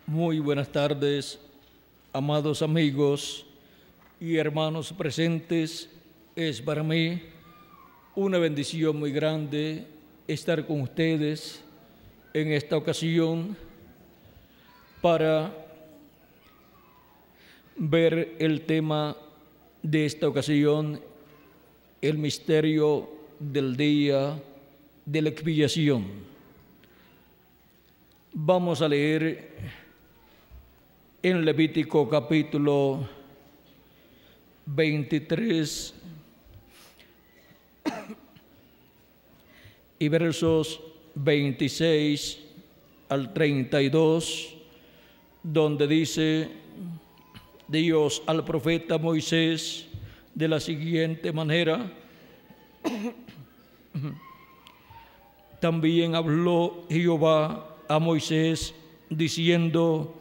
Muy buenas tardes, amados amigos y hermanos presentes. Es para mí una bendición muy grande estar con ustedes en esta ocasión para ver el tema de esta ocasión, el misterio del día de la expiación. Vamos a leer en Levítico capítulo 23 y versos 26 al 32, donde dice Dios al profeta Moisés de la siguiente manera: también habló Jehová a Moisés diciendo: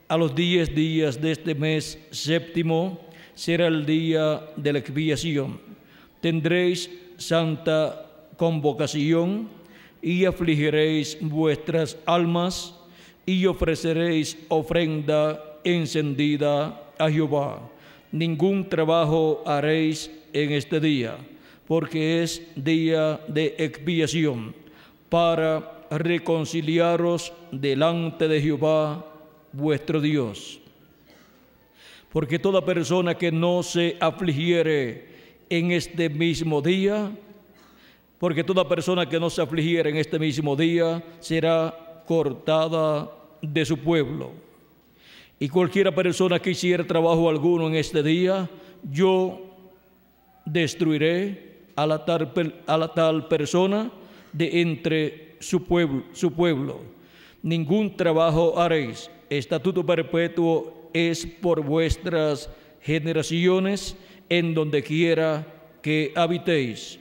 a los 10 días de este mes séptimo será el día de la expiación. Tendréis santa convocación y afligiréis vuestras almas y ofreceréis ofrenda encendida a Jehová. Ningún trabajo haréis en este día, porque es día de expiación, para reconciliaros delante de Jehová vuestro Dios. Porque toda persona que no se afligiere en este mismo día, será cortada de su pueblo. Y cualquiera persona que hiciere trabajo alguno en este día, yo destruiré a la tal persona de entre su pueblo. Ningún trabajo haréis. Estatuto perpetuo es por vuestras generaciones en donde quiera que habitéis.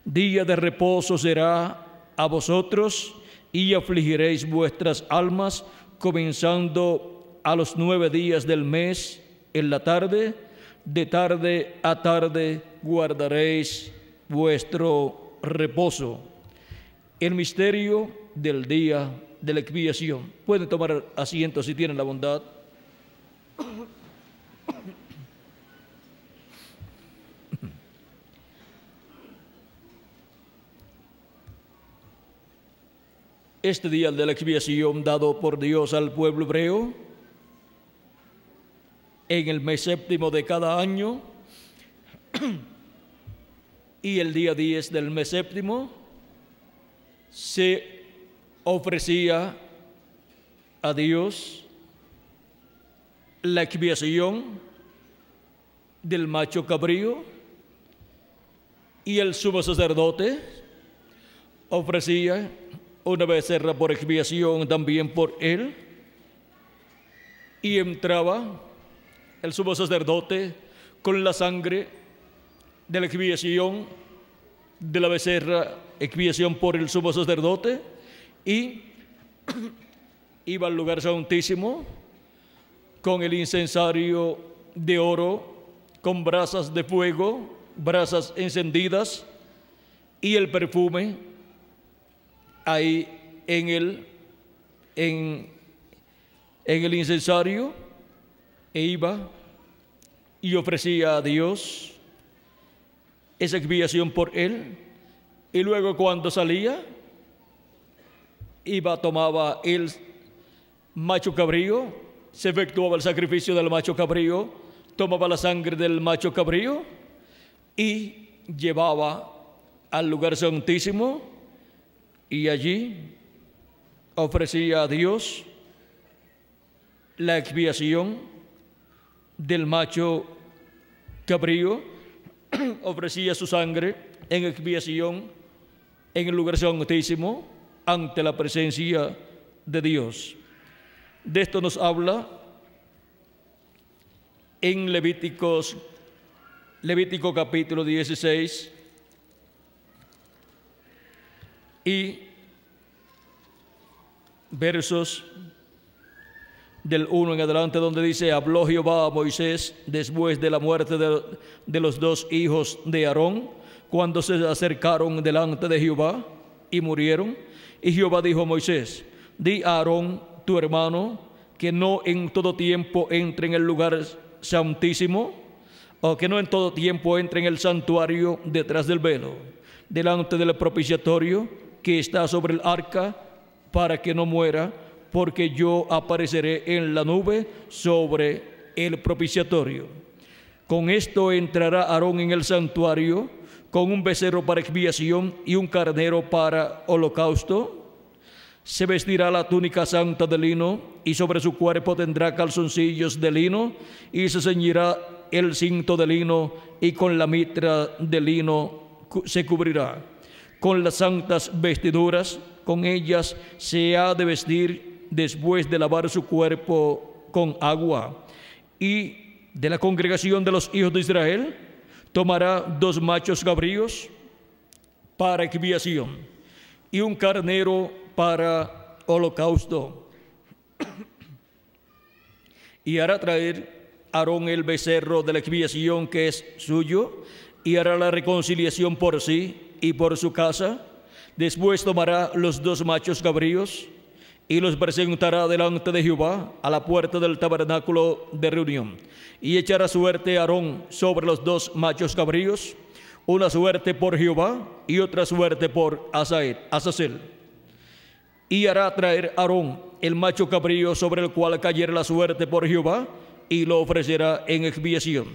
Día de reposo será a vosotros y afligiréis vuestras almas, comenzando a los 9 días del mes en la tarde. De tarde a tarde guardaréis vuestro reposo. El misterio del día de la expiación. Pueden tomar asiento si tienen la bondad. Este día de la expiación dado por Dios al pueblo hebreo en el mes séptimo de cada año y el día 10 del mes séptimo se ofrecía a Dios la expiación del macho cabrío, y el sumo sacerdote ofrecía una becerra por expiación también por él, y entraba el sumo sacerdote con la sangre de la expiación de la becerra, expiación por el sumo sacerdote, y iba al lugar santísimo con el incensario de oro, con brasas de fuego, brasas encendidas, y el perfume ahí en el incensario, e iba y ofrecía a Dios esa expiación por él. Y luego, cuando salía, tomaba el macho cabrío, se efectuaba el sacrificio del macho cabrío, tomaba la sangre del macho cabrío y llevaba al lugar santísimo, y allí ofrecía a Dios la expiación del macho cabrío, ofrecía su sangre en expiación en el lugar santísimo, ante la presencia de Dios. De esto nos habla en Levítico capítulo 16 y versos del 1 en adelante, donde dice: habló Jehová a Moisés después de la muerte de los 2 hijos de Aarón, cuando se acercaron delante de Jehová y murieron. Y Jehová dijo a Moisés: di a Aarón tu hermano que no en todo tiempo entre en el lugar santísimo, o que no en todo tiempo entre en el santuario detrás del velo, delante del propiciatorio que está sobre el arca, para que no muera, porque yo apareceré en la nube sobre el propiciatorio. Con esto entrará Aarón en el santuario, con un becerro para expiación y un carnero para holocausto. Se vestirá la túnica santa de lino, y sobre su cuerpo tendrá calzoncillos de lino, y se ceñirá el cinto de lino, y con la mitra de lino se cubrirá. Con las santas vestiduras, con ellas se ha de vestir después de lavar su cuerpo con agua. Y de la congregación de los hijos de Israel tomará 2 machos cabríos para expiación y un carnero para holocausto. Y hará traer Aarón el becerro de la expiación que es suyo, y hará la reconciliación por sí y por su casa. Después tomará los 2 machos cabríos y los presentará delante de Jehová a la puerta del tabernáculo de reunión. Y echará suerte Aarón sobre los 2 machos cabríos, una suerte por Jehová y otra suerte por Azazel. Y hará traer Aarón el macho cabrío sobre el cual cayera la suerte por Jehová, y lo ofrecerá en expiación.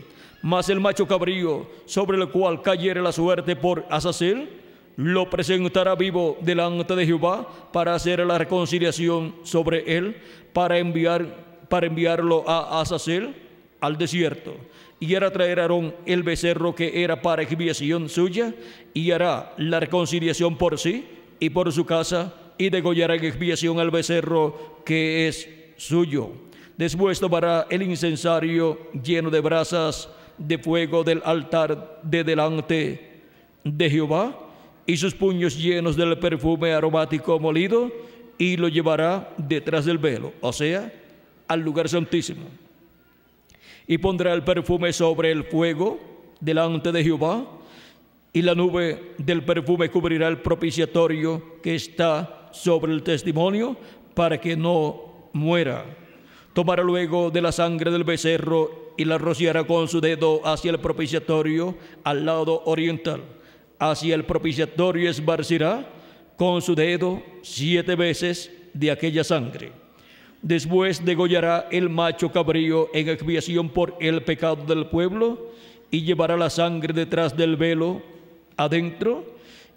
Mas el macho cabrío sobre el cual cayere la suerte por Azazel, lo presentará vivo delante de Jehová para hacer la reconciliación sobre él, para enviarlo a Azazel al desierto. Y hará traer Aarón el becerro que era para expiación suya, y hará la reconciliación por sí y por su casa, y degollará en expiación al becerro que es suyo. Después tomará el incensario lleno de brasas de fuego del altar de delante de Jehová, y sus puños llenos del perfume aromático molido, y lo llevará detrás del velo, o sea, al lugar santísimo. Y pondrá el perfume sobre el fuego delante de Jehová, y la nube del perfume cubrirá el propiciatorio que está sobre el testimonio, para que no muera. Tomará luego de la sangre del becerro y la rociará con su dedo hacia el propiciatorio al lado oriental. Hacia el propiciatorio esparcirá con su dedo 7 veces de aquella sangre. Después degollará el macho cabrío en expiación por el pecado del pueblo, y llevará la sangre detrás del velo adentro,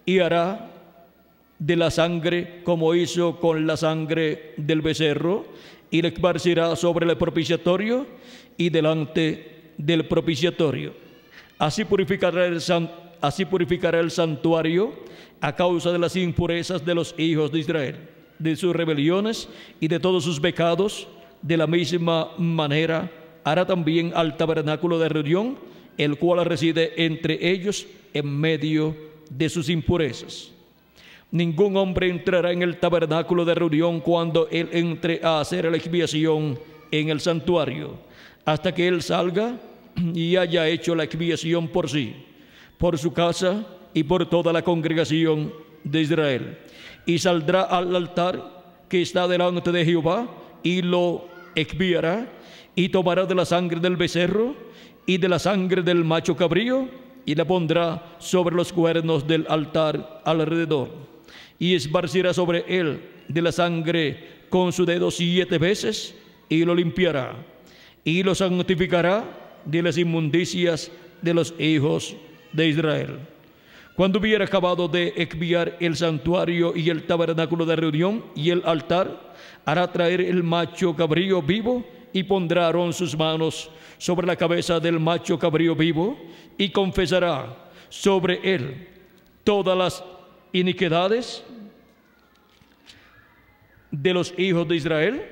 y hará de la sangre como hizo con la sangre del becerro, y la esparcirá sobre el propiciatorio y delante del propiciatorio. Así purificará el santuario a causa de las impurezas de los hijos de Israel, de sus rebeliones y de todos sus pecados. De la misma manera hará también al tabernáculo de reunión, el cual reside entre ellos en medio de sus impurezas. Ningún hombre entrará en el tabernáculo de reunión cuando él entre a hacer la expiación en el santuario, hasta que él salga y haya hecho la expiación por sí, por su casa y por toda la congregación de Israel. Y saldrá al altar que está delante de Jehová, y lo expiará, y tomará de la sangre del becerro y de la sangre del macho cabrío, y la pondrá sobre los cuernos del altar alrededor, y esparcirá sobre él de la sangre con su dedo 7 veces, y lo limpiará, y lo santificará de las inmundicias de los hijos de Israel. Cuando hubiera acabado de expiar el santuario y el tabernáculo de reunión y el altar, hará traer el macho cabrío vivo, y pondrá Aarón sus manos sobre la cabeza del macho cabrío vivo, y confesará sobre él todas las iniquidades de los hijos de Israel,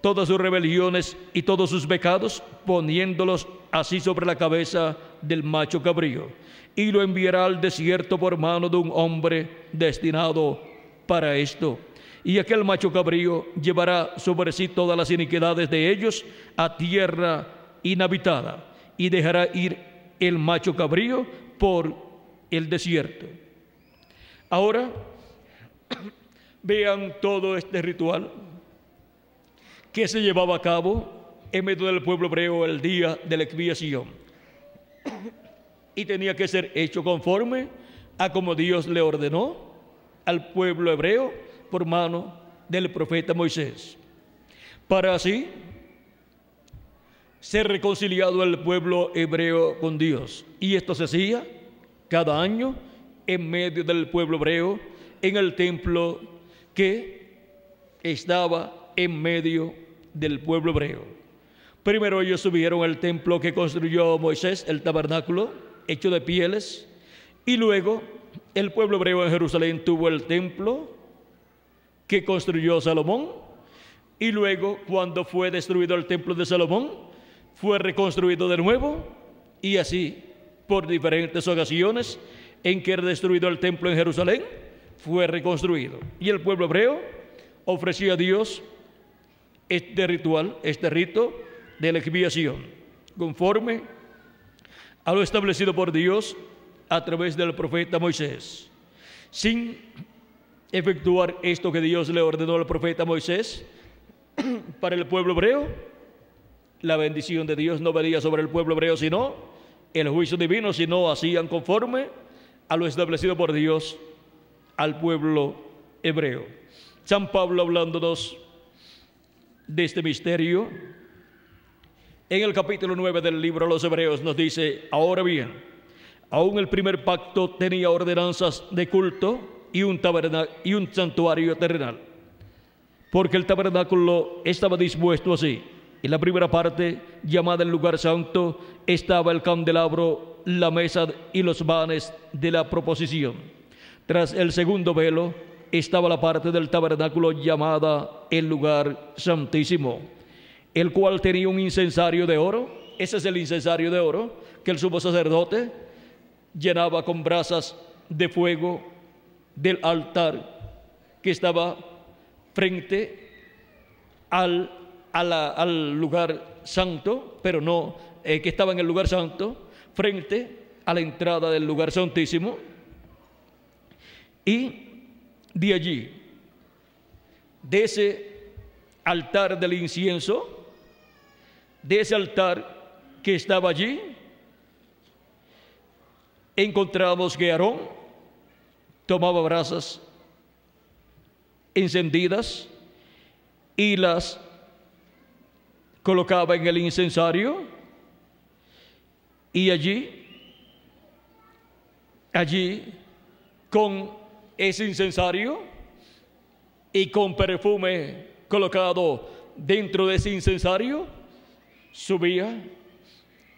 todas sus rebeliones y todos sus pecados, poniéndolos así sobre la cabeza del macho cabrío, y lo enviará al desierto por mano de un hombre destinado para esto. Y aquel macho cabrío llevará sobre sí todas las iniquidades de ellos a tierra inhabitada, y dejará ir el macho cabrío por el desierto. Ahora vean todo este ritual que se llevaba a cabo en medio del pueblo hebreo el día de la expiación. Y tenía que ser hecho conforme a como Dios le ordenó al pueblo hebreo por mano del profeta Moisés, para así ser reconciliado el pueblo hebreo con Dios. Y esto se hacía cada año en medio del pueblo hebreo en el templo que estaba en medio del pueblo hebreo. Primero ellos subieron al templo que construyó Moisés, el tabernáculo hecho de pieles, y luego el pueblo hebreo en Jerusalén tuvo el templo que construyó Salomón, y luego cuando fue destruido el templo de Salomón, fue reconstruido de nuevo, y así por diferentes ocasiones en que era destruido el templo en Jerusalén, fue reconstruido. Y el pueblo hebreo ofrecía a Dios este ritual, este rito de la expiación, conforme a lo establecido por Dios a través del profeta Moisés. Sin efectuar esto que Dios le ordenó al profeta Moisés para el pueblo hebreo, la bendición de Dios no venía sobre el pueblo hebreo, sino el juicio divino, si no hacían conforme a lo establecido por Dios al pueblo hebreo. San Pablo, hablándonos de este misterio, en el capítulo 9 del libro a los Hebreos nos dice: ahora bien, aún el primer pacto tenía ordenanzas de culto y un santuario terrenal, porque el tabernáculo estaba dispuesto así. En la primera parte, llamada el lugar santo, estaba el candelabro, la mesa y los vanes de la proposición. Tras el segundo velo estaba la parte del tabernáculo llamada el lugar santísimo, el cual tenía un incensario de oro. Ese es el incensario de oro que el sumo sacerdote llenaba con brasas de fuego del altar que estaba frente al lugar santo, pero no, que estaba en el lugar santo, frente a la entrada del lugar santísimo. Y de allí, de ese altar del incienso, de ese altar que estaba allí, encontramos que Aarón tomaba brasas encendidas y las colocaba en el incensario, y allí con ese incensario y con perfume colocado dentro de ese incensario, subía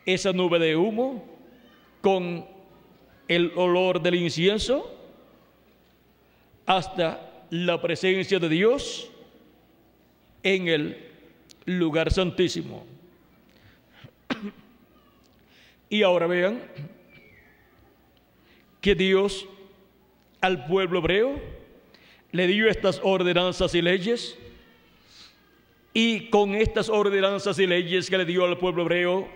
esa nube de humo con el olor del incienso hasta la presencia de Dios en el lugar santísimo. Y ahora vean que Dios al pueblo hebreo le dio estas ordenanzas y leyes, y con estas ordenanzas y leyes que le dio al pueblo hebreo,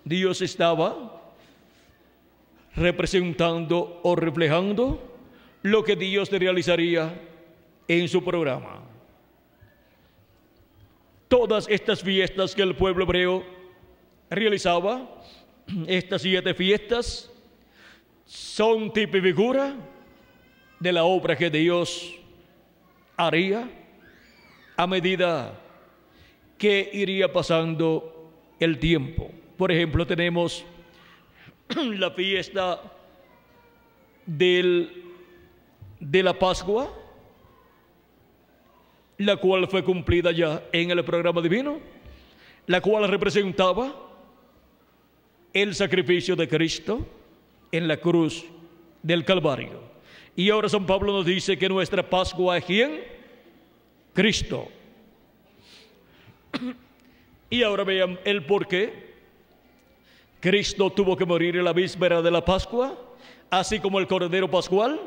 Dios estaba representando o reflejando lo que Dios realizaría en su programa. Todas estas fiestas que el pueblo hebreo realizaba, estas 7 fiestas, son tipo y figura de la obra que Dios haría a medida que iría pasando el tiempo. Por ejemplo, tenemos la fiesta de la Pascua, la cual fue cumplida ya en el programa divino, la cual representaba el sacrificio de Cristo en la cruz del Calvario. Y ahora San Pablo nos dice que nuestra Pascua es ¿quién? Cristo. Y ahora vean el por qué Cristo tuvo que morir en la víspera de la Pascua, así como el Cordero Pascual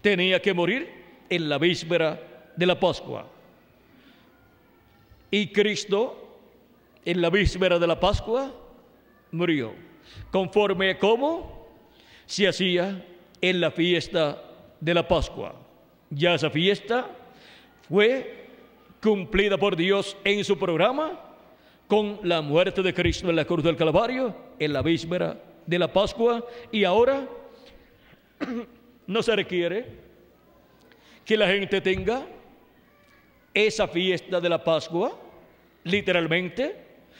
tenía que morir en la víspera de la Pascua. Y Cristo en la víspera de la Pascua murió, conforme a cómo se hacía en la fiesta de la Pascua. Ya esa fiesta fue cumplida por Dios en su programa con la muerte de Cristo en la cruz del Calvario en la víspera de la Pascua. Y ahora no se requiere que la gente tenga esa fiesta de la Pascua literalmente,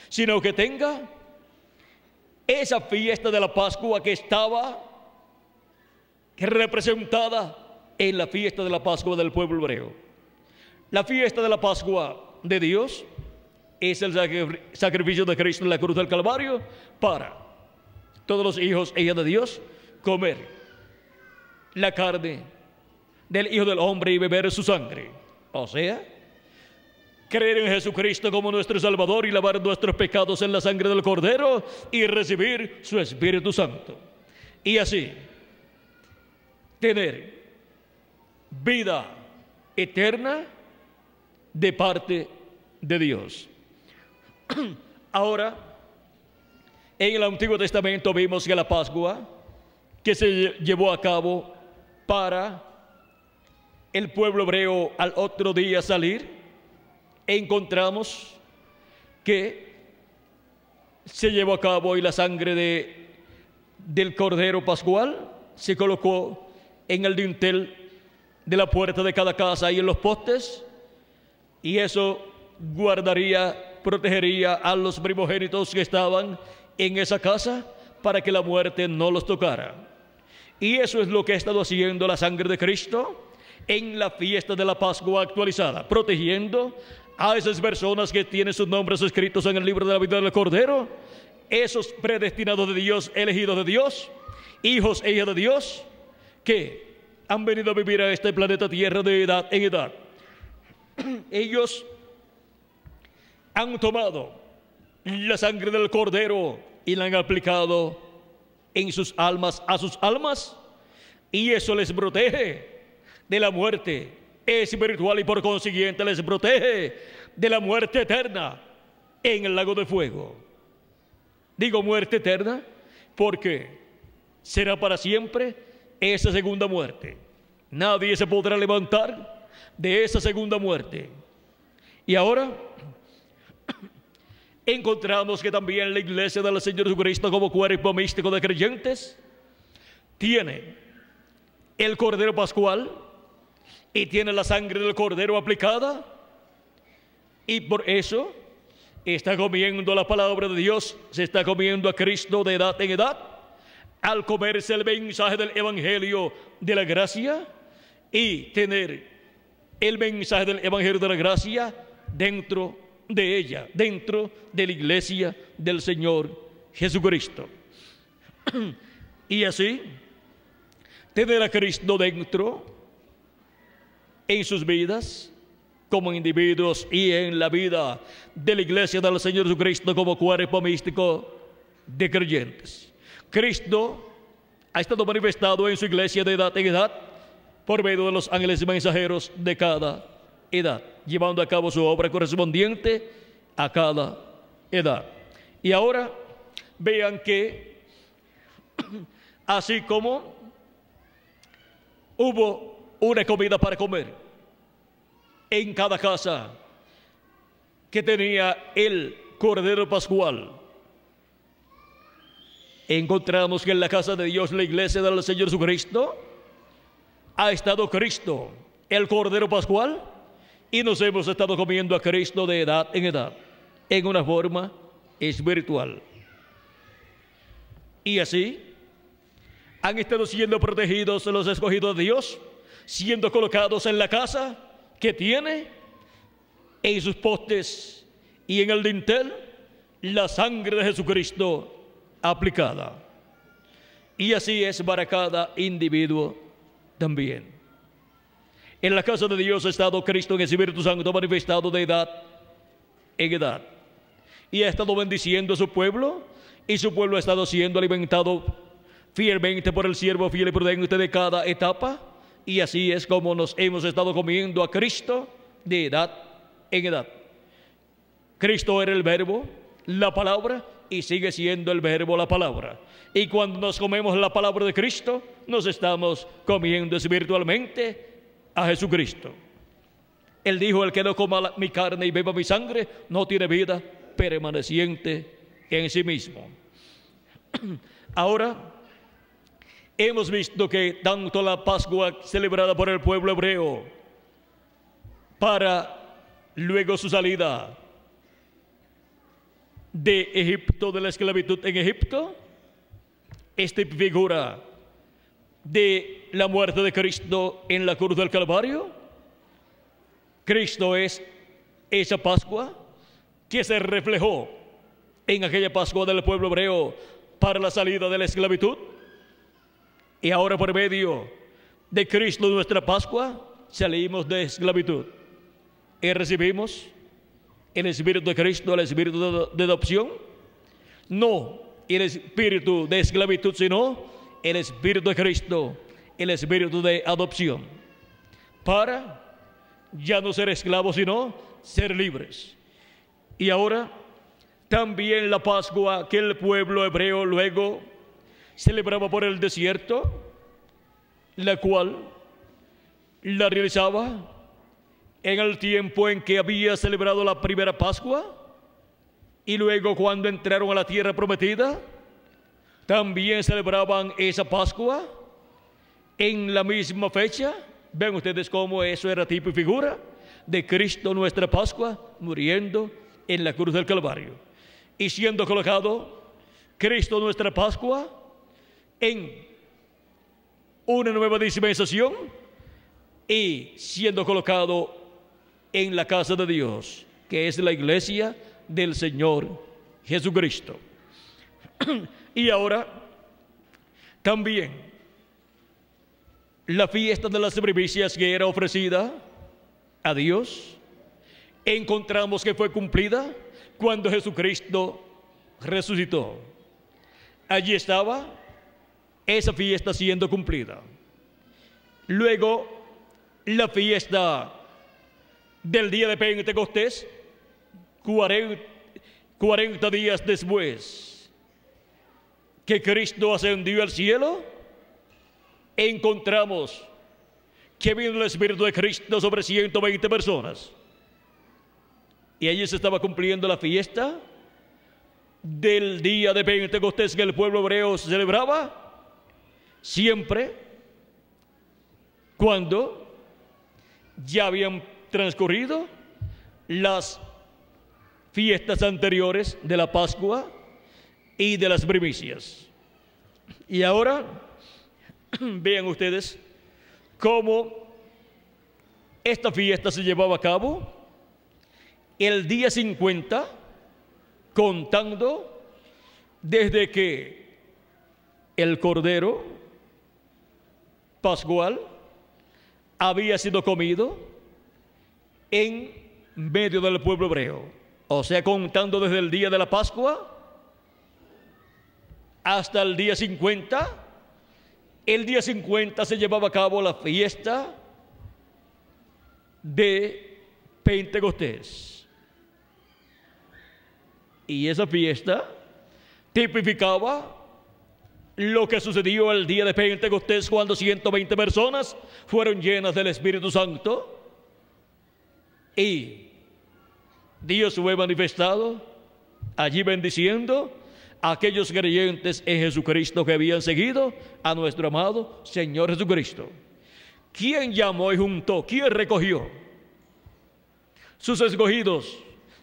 sino que tenga esa fiesta de la Pascua que estaba representada en la fiesta de la Pascua del pueblo hebreo. La fiesta de la Pascua de Dios es el sacrificio de Cristo en la cruz del Calvario para todos los hijos e hijas de Dios comer la carne del Hijo del Hombre y beber su sangre. O sea, creer en Jesucristo como nuestro Salvador y lavar nuestros pecados en la sangre del Cordero y recibir su Espíritu Santo. Y así tener vida eterna de parte de Dios. Ahora, en el Antiguo Testamento vimos que la Pascua que se llevó a cabo para el pueblo hebreo al otro día salir, encontramos que se llevó a cabo y la sangre del Cordero Pascual se colocó en el dintel de la puerta de cada casa y en los postes, y eso guardaría, protegería a los primogénitos que estaban en esa casa para que la muerte no los tocara. Y eso es lo que ha estado haciendo la sangre de Cristo en la fiesta de la Pascua actualizada, protegiendo a esas personas que tienen sus nombres escritos en el libro de la vida del Cordero, esos predestinados de Dios, elegidos de Dios, hijos e hijas de Dios, que han venido a vivir a este planeta Tierra de edad en edad. Ellos han tomado la sangre del Cordero y la han aplicado en sus almas, a sus almas, y eso les protege de la muerte espiritual y por consiguiente les protege de la muerte eterna en el lago de fuego. Digo muerte eterna porque será para siempre esa segunda muerte. Nadie se podrá levantar de esa segunda muerte. Y ahora encontramos que también la iglesia del Señor Jesucristo, como cuerpo místico de creyentes, tiene el Cordero Pascual y tiene la sangre del Cordero aplicada, y por eso está comiendo la palabra de Dios, se está comiendo a Cristo de edad en edad, al comerse el mensaje del Evangelio de la gracia y tener el mensaje del Evangelio de la gracia dentro de ella, dentro de la iglesia del Señor Jesucristo. Y así tener a Cristo dentro en sus vidas como individuos y en la vida de la iglesia del Señor Jesucristo como cuerpo místico de creyentes. Cristo ha estado manifestado en su iglesia de edad en edad por medio de los ángeles mensajeros de cada edad, llevando a cabo su obra correspondiente a cada edad. Y ahora vean que así como hubo una comida para comer en cada casa que tenía el Cordero Pascual, encontramos que en la casa de Dios, la iglesia del Señor Jesucristo, ha estado Cristo, el Cordero Pascual, y nos hemos estado comiendo a Cristo de edad en edad, en una forma espiritual. Y así han estado siendo protegidos los escogidos de Dios, siendo colocados en la casa que tiene, en sus postes y en el dintel, la sangre de Jesucristo aplicada. Y así es para cada individuo también. En la casa de Dios ha estado Cristo en el Espíritu Santo manifestado de edad en edad, y ha estado bendiciendo a su pueblo, y su pueblo ha estado siendo alimentado fielmente por el siervo fiel y prudente de cada etapa. Y así es como nos hemos estado comiendo a Cristo de edad en edad. Cristo era el verbo, la palabra, y sigue siendo el verbo, la palabra. Y cuando nos comemos la palabra de Cristo, nos estamos comiendo espiritualmente a Jesucristo. Él dijo: el que no coma mi carne y beba mi sangre no tiene vida permaneciente en sí mismo. Ahora, hemos visto que tanto la Pascua celebrada por el pueblo hebreo para luego su salida de Egipto, de la esclavitud en Egipto, esta figura de la muerte de Cristo en la cruz del Calvario. Cristo es esa Pascua que se reflejó en aquella Pascua del pueblo hebreo para la salida de la esclavitud. Y ahora, por medio de Cristo, nuestra Pascua, salimos de esclavitud y recibimos el Espíritu de Cristo, el Espíritu de adopción. No el espíritu de esclavitud, sino el Espíritu de Cristo, el Espíritu de adopción, para ya no ser esclavos, sino ser libres. Y ahora también la Pascua que el pueblo hebreo luego celebraba por el desierto, la cual la realizaba en el tiempo en que había celebrado la primera Pascua, y luego cuando entraron a la tierra prometida, también celebraban esa Pascua en la misma fecha. Ven ustedes cómo eso era tipo y figura de Cristo, nuestra Pascua, muriendo en la cruz del Calvario y siendo colocado Cristo, nuestra Pascua, en una nueva dispensación y siendo colocado en la casa de Dios, que es la iglesia del Señor Jesucristo. Y ahora también la fiesta de las primicias que era ofrecida a Dios, encontramos que fue cumplida cuando Jesucristo resucitó. Allí estaba esa fiesta siendo cumplida. Luego, la fiesta del día de Pentecostés, 40 días después que Cristo ascendió al cielo, encontramos que vino el Espíritu de Cristo sobre 120 personas. Y allí se estaba cumpliendo la fiesta del día de Pentecostés que el pueblo hebreo celebraba siempre cuando ya habían transcurrido las fiestas anteriores de la Pascua y de las primicias. Y ahora vean ustedes cómo esta fiesta se llevaba a cabo el día 50, contando desde que el Cordero Pascual había sido comido en medio del pueblo hebreo. O sea, contando desde el día de la Pascua hasta el día 50. El día 50 se llevaba a cabo la fiesta de Pentecostés. Y esa fiesta tipificaba lo que sucedió el día de Pentecostés, cuando 120 personas fueron llenas del Espíritu Santo y Dios fue manifestado allí bendiciendo a aquellos creyentes en Jesucristo que habían seguido a nuestro amado Señor Jesucristo. ¿Quién llamó y juntó? ¿Quién recogió? Sus escogidos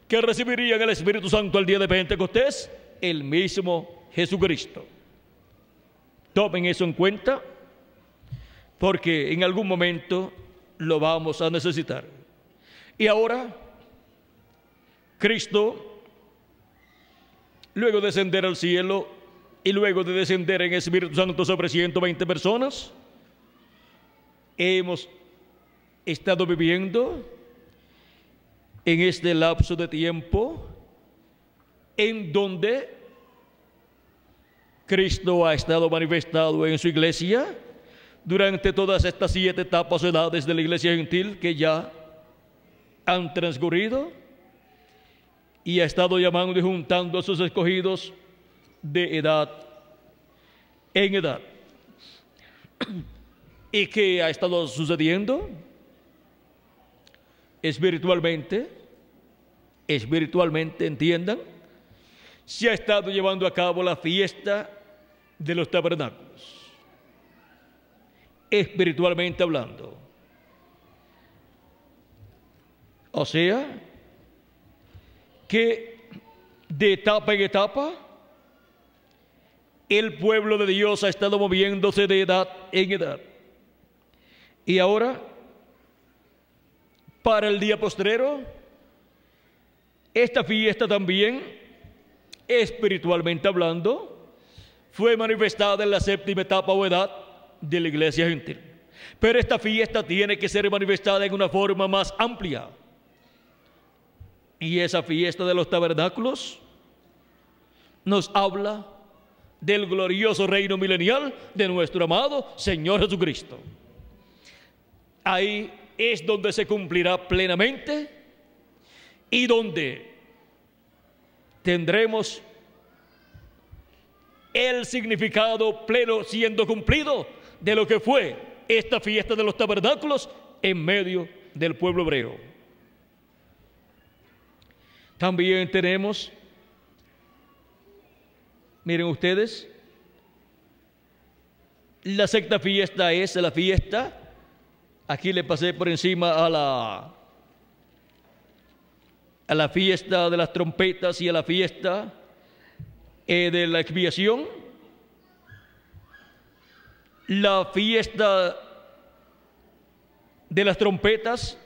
que recibirían el Espíritu Santo el día de Pentecostés, el mismo Jesucristo. Tomen eso en cuenta, porque en algún momento lo vamos a necesitar. Y ahora, Cristo, luego de descender al cielo y luego de descender en Espíritu Santo sobre 120 personas, hemos estado viviendo en este lapso de tiempo en donde Cristo ha estado manifestado en su iglesia durante todas estas 7 etapas o edades de la iglesia gentil que ya han transcurrido, y ha estado llamando y juntando a sus escogidos de edad en edad. ¿Y qué ha estado sucediendo? espiritualmente, entiendan, se ha estado llevando a cabo la fiesta de los tabernáculos, espiritualmente hablando. O sea, que de etapa en etapa, el pueblo de Dios ha estado moviéndose de edad en edad. Y ahora, para el día postrero, esta fiesta también, espiritualmente hablando, fue manifestada en la séptima etapa o edad de la iglesia gentil. Pero esta fiesta tiene que ser manifestada en una forma más amplia. Y esa fiesta de los tabernáculos nos habla del glorioso reino milenial de nuestro amado Señor Jesucristo. Ahí es donde se cumplirá plenamente y donde tendremos el significado pleno siendo cumplido de lo que fue esta fiesta de los tabernáculos en medio del pueblo hebreo. También tenemos, miren ustedes, la sexta fiesta es la fiesta, aquí le pasé por encima a la fiesta de las trompetas y a la fiesta de la expiación. La fiesta de las trompetas,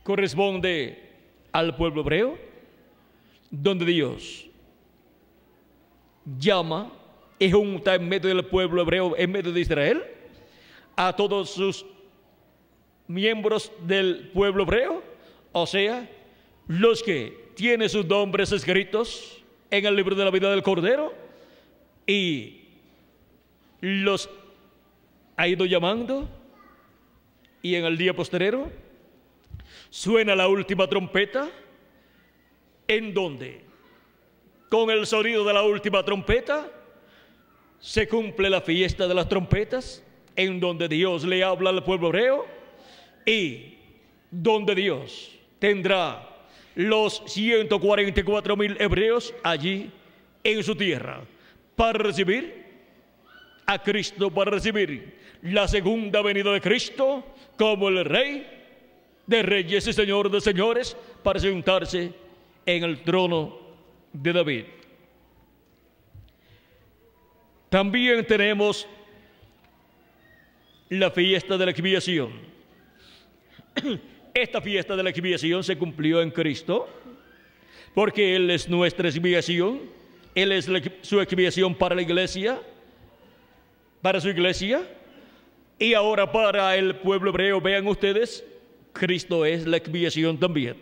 corresponde al pueblo hebreo, donde Dios llama y junta en medio del pueblo hebreo, en medio de Israel, a todos sus miembros del pueblo hebreo, o sea, los que tienen sus nombres escritos en el libro de la vida del Cordero, y los ha ido llamando. Y en el día postrero suena la última trompeta, en donde con el sonido de la última trompeta se cumple la fiesta de las trompetas, en donde Dios le habla al pueblo hebreo y donde Dios tendrá los 144,000 hebreos allí en su tierra para recibir a Cristo, para recibir la segunda venida de Cristo como el Rey de Reyes y Señor de Señores, para sentarse en el trono de David. También tenemos la fiesta de la expiación. Esta fiesta de la expiación se cumplió en Cristo, porque Él es nuestra expiación, Él es su expiación para la iglesia, para su iglesia. Y ahora para el pueblo hebreo, vean ustedes, Cristo es la expiación también.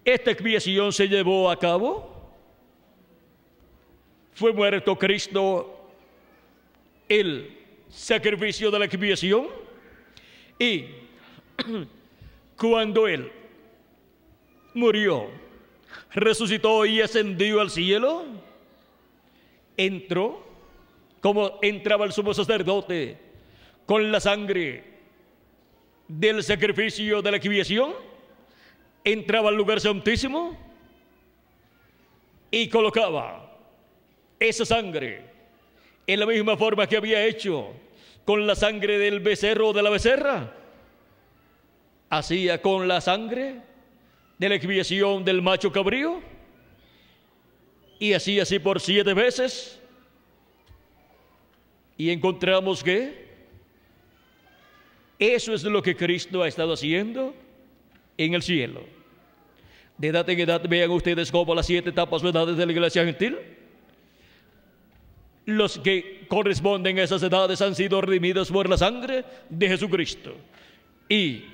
Esta expiación se llevó a cabo, fue muerto Cristo, el sacrificio de la expiación, y cuando Él murió, resucitó y ascendió al cielo, entró, como entraba el sumo sacerdote con la sangre del sacrificio de la expiación, entraba al lugar santísimo y colocaba esa sangre en la misma forma que había hecho con la sangre del becerro o de la becerra. Hacía con la sangre de la expiación del macho cabrío, y hacía así por 7 veces. Y encontramos que eso es lo que Cristo ha estado haciendo en el cielo. De edad en edad, vean ustedes cómo las 7 etapas o edades de la iglesia gentil, los que corresponden a esas edades han sido redimidos por la sangre de Jesucristo. Y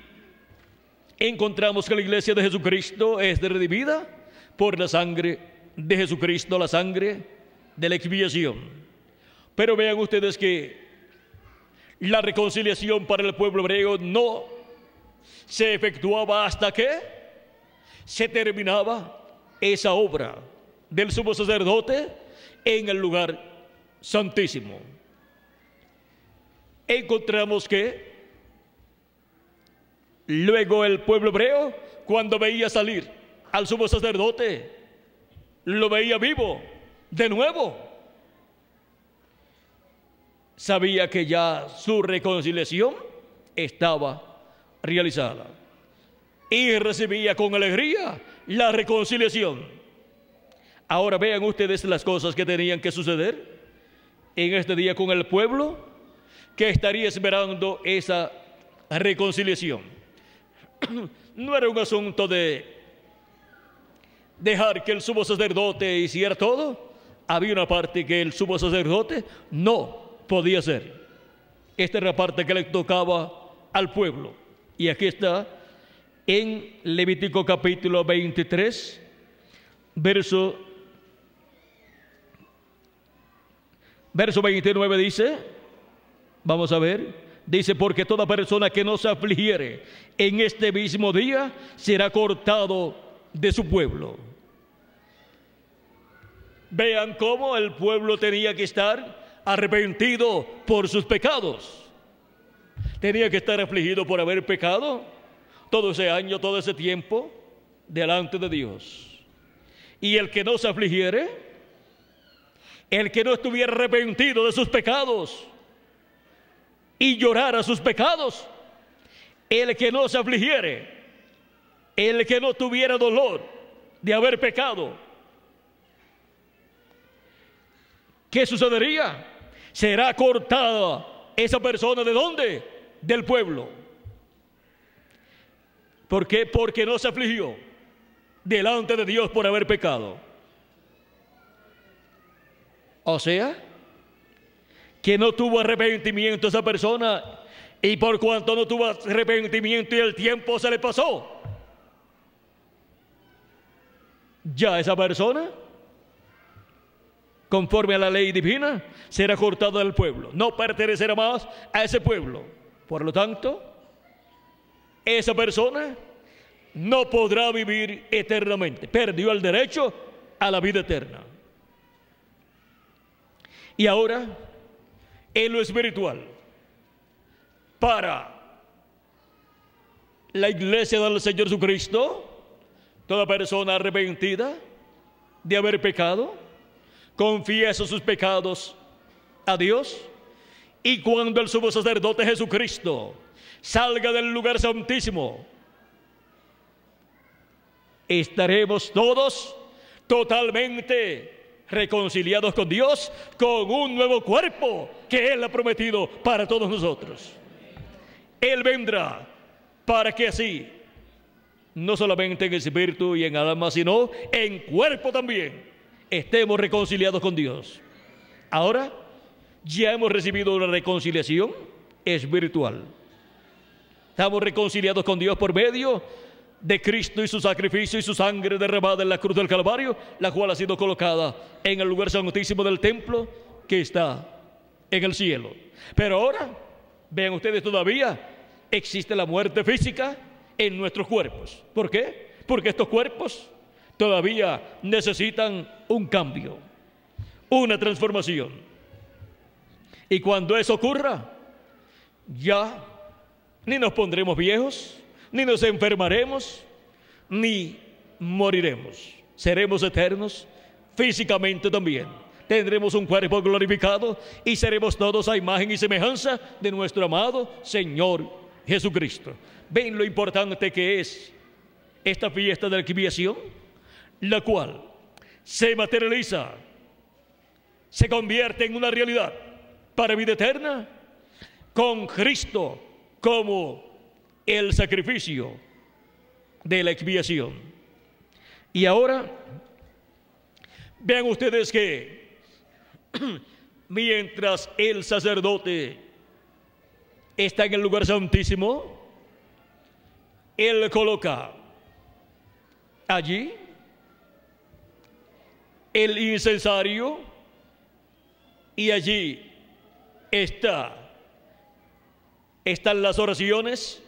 encontramos que la iglesia de Jesucristo es redimida por la sangre de Jesucristo, la sangre de la expiación. Pero vean ustedes que la reconciliación para el pueblo hebreo no se efectuaba hasta que se terminaba esa obra del sumo sacerdote en el lugar santísimo. encontramos que luego el pueblo hebreo, cuando veía salir al sumo sacerdote, lo veía vivo de nuevo. Sabía que ya su reconciliación estaba realizada y recibía con alegría la reconciliación. Ahora vean ustedes las cosas que tenían que suceder en este día con el pueblo que estaría esperando esa reconciliación. No era un asunto de dejar que el sumo sacerdote hiciera todo. Había una parte que el sumo sacerdote no podía hacer. Esta era la parte que le tocaba al pueblo. Y aquí está en Levítico capítulo 23, verso 29 dice, vamos a ver, dice, porque toda persona que no se afligiere en este mismo día será cortado de su pueblo. Vean cómo el pueblo tenía que estar arrepentido por sus pecados. Tenía que estar afligido por haber pecado todo ese año, todo ese tiempo delante de Dios. Y el que no se afligiere, el que no estuviera arrepentido de sus pecados y llorara sus pecados, el que no se afligiere, el que no tuviera dolor de haber pecado, ¿qué sucedería? Será cortada esa persona. ¿De dónde? Del pueblo. ¿Por qué? Porque no se afligió delante de Dios por haber pecado. O sea, que no tuvo arrepentimiento esa persona, y por cuanto no tuvo arrepentimiento y el tiempo se le pasó, ya esa persona, conforme a la ley divina, será cortada del pueblo, no pertenecerá más a ese pueblo. Por lo tanto, esa persona no podrá vivir eternamente, perdió el derecho a la vida eterna. Y ahora, en lo espiritual, para la iglesia del Señor Jesucristo, toda persona arrepentida de haber pecado, confiesa sus pecados a Dios, y cuando el sumo sacerdote Jesucristo salga del lugar santísimo, estaremos todos totalmente reconciliados con Dios, con un nuevo cuerpo que Él ha prometido para todos nosotros. Él vendrá para que así, no solamente en espíritu y en alma, sino en cuerpo también, estemos reconciliados con Dios. Ahora ya hemos recibido una reconciliación espiritual. Estamos reconciliados con Dios por medio de Cristo y su sacrificio y su sangre derramada en la cruz del Calvario, la cual ha sido colocada en el lugar santísimo del templo que está en el cielo. Pero ahora, vean ustedes, todavía existe la muerte física en nuestros cuerpos. ¿Por qué? Porque estos cuerpos todavía necesitan un cambio, una transformación. Y cuando eso ocurra, ya ni nos pondremos viejos, ni nos enfermaremos, ni moriremos. Seremos eternos físicamente también. Tendremos un cuerpo glorificado y seremos todos a imagen y semejanza de nuestro amado Señor Jesucristo. ¿Ven lo importante que es esta fiesta de la expiación? La cual se materializa, se convierte en una realidad para vida eterna con Cristo como el sacrificio de la expiación. Y ahora, vean ustedes que mientras el sacerdote está en el lugar santísimo, él coloca allí el incensario, y allí están las oraciones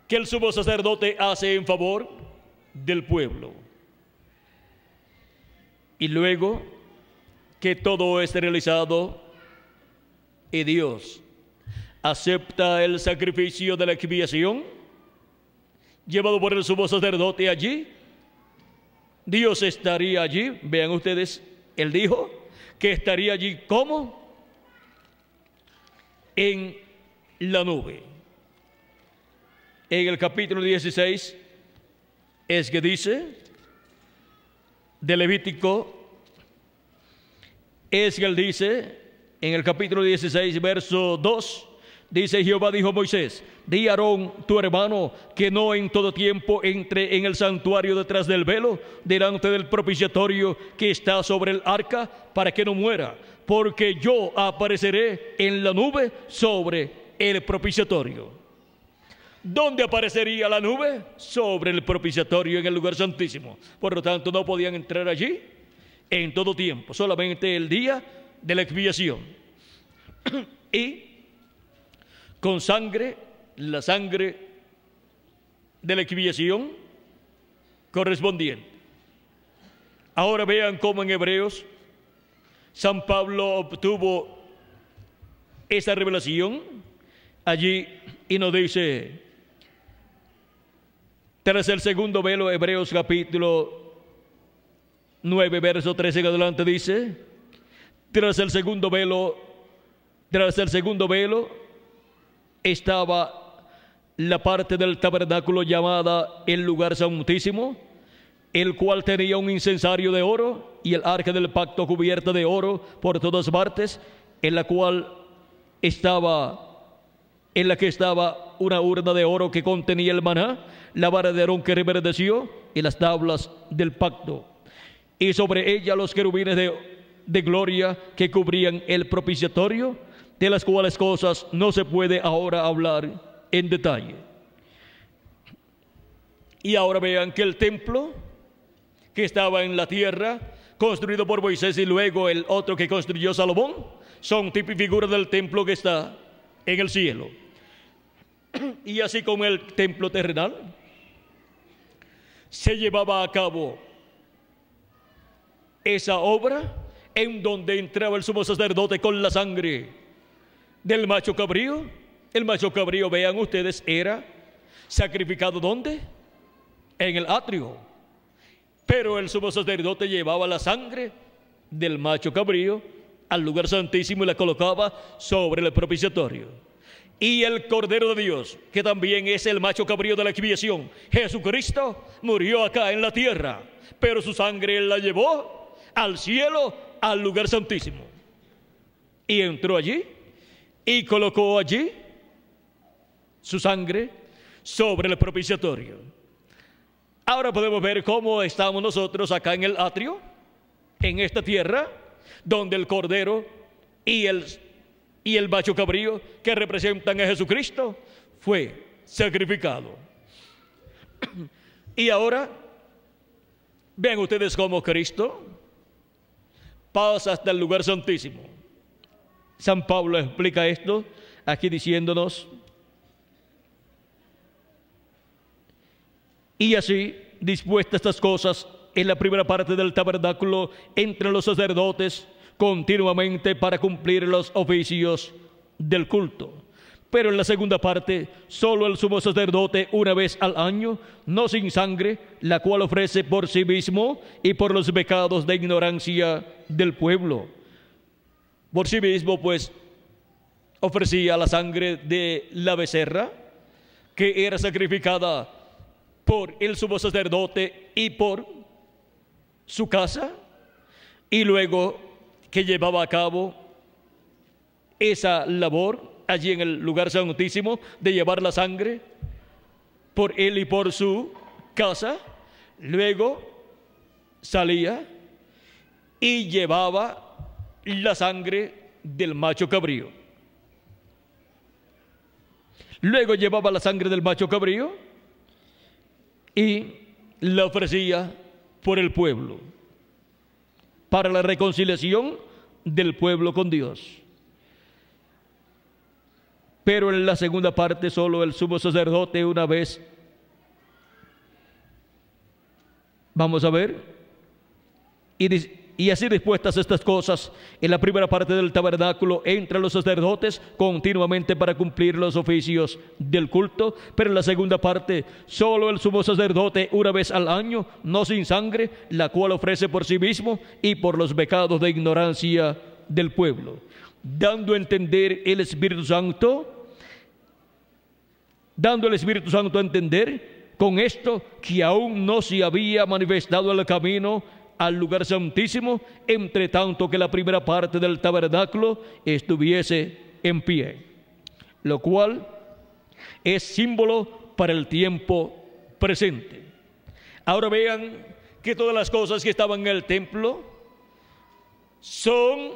que el sumo sacerdote hace en favor del pueblo. Y luego que todo esté realizado y Dios acepta el sacrificio de la expiación llevado por el sumo sacerdote allí, Dios estaría allí. Vean ustedes, él dijo que estaría allí ¿cómo? En la nube. En el capítulo 16 es que dice de Levítico, es que él dice en el capítulo 16 verso 2, dice: Jehová dijo a Moisés, di a Aarón tu hermano que no en todo tiempo entre en el santuario detrás del velo delante del propiciatorio que está sobre el arca, para que no muera, porque yo apareceré en la nube sobre el propiciatorio. ¿Dónde aparecería la nube? Sobre el propiciatorio, en el lugar santísimo. Por lo tanto, no podían entrar allí en todo tiempo, solamente el día de la expiación. Y con sangre, la sangre de la expiación correspondiente. Ahora vean cómo en Hebreos San Pablo obtuvo esa revelación allí y nos dice, tras el segundo velo, Hebreos capítulo 9, verso 13 en adelante dice, tras el segundo velo estaba la parte del tabernáculo llamada el lugar santísimo, el cual tenía un incensario de oro y el arca del pacto cubierta de oro por todas partes, en la que estaba una urna de oro que contenía el maná, la vara de Aarón que reverdeció y las tablas del pacto, y sobre ella los querubines de gloria que cubrían el propiciatorio, de las cuales cosas no se puede ahora hablar en detalle. Y ahora vean que el templo que estaba en la tierra, construido por Moisés, y luego el otro que construyó Salomón, son tipo y figura del templo que está en el cielo. Y así como el templo terrenal se llevaba a cabo esa obra en donde entraba el sumo sacerdote con la sangre del macho cabrío. El macho cabrío, vean ustedes, era sacrificado ¿dónde? En el atrio. Pero el sumo sacerdote llevaba la sangre del macho cabrío al lugar santísimo y la colocaba sobre el propiciatorio. Y el Cordero de Dios, que también es el macho cabrío de la expiación, Jesucristo, murió acá en la tierra, pero su sangre él la llevó al cielo, al lugar santísimo, y entró allí y colocó allí su sangre sobre el propiciatorio. Ahora podemos ver cómo estamos nosotros acá en el atrio, en esta tierra, donde el Cordero y el macho cabrío, que representan a Jesucristo, fue sacrificado. Y ahora vean ustedes cómo Cristo pasa hasta el lugar santísimo. San Pablo explica esto aquí diciéndonos: y así, dispuestas estas cosas en la primera parte del tabernáculo entre los sacerdotes continuamente para cumplir los oficios del culto. Pero en la segunda parte, solo el sumo sacerdote una vez al año, no sin sangre, la cual ofrece por sí mismo y por los pecados de ignorancia del pueblo. Por sí mismo, pues, ofrecía la sangre de la becerra, que era sacrificada por el sumo sacerdote y por su casa, y luego que llevaba a cabo esa labor allí en el lugar santísimo de llevar la sangre por él y por su casa, luego salía y llevaba la sangre del macho cabrío. Luego llevaba la sangre del macho cabrío y la ofrecía por el pueblo, para la reconciliación del pueblo con Dios. Pero en la segunda parte, solo el sumo sacerdote una vez. Vamos a ver. Y así dispuestas estas cosas, en la primera parte del tabernáculo entran los sacerdotes continuamente para cumplir los oficios del culto, pero en la segunda parte solo el sumo sacerdote una vez al año, no sin sangre, la cual ofrece por sí mismo y por los pecados de ignorancia del pueblo, dando a entender el Espíritu Santo, dando el Espíritu Santo a entender con esto que aún no se había manifestado el camino al lugar santísimo, entre tanto que la primera parte del tabernáculo estuviese en pie, lo cual es símbolo para el tiempo presente. Ahora vean que todas las cosas que estaban en el templo son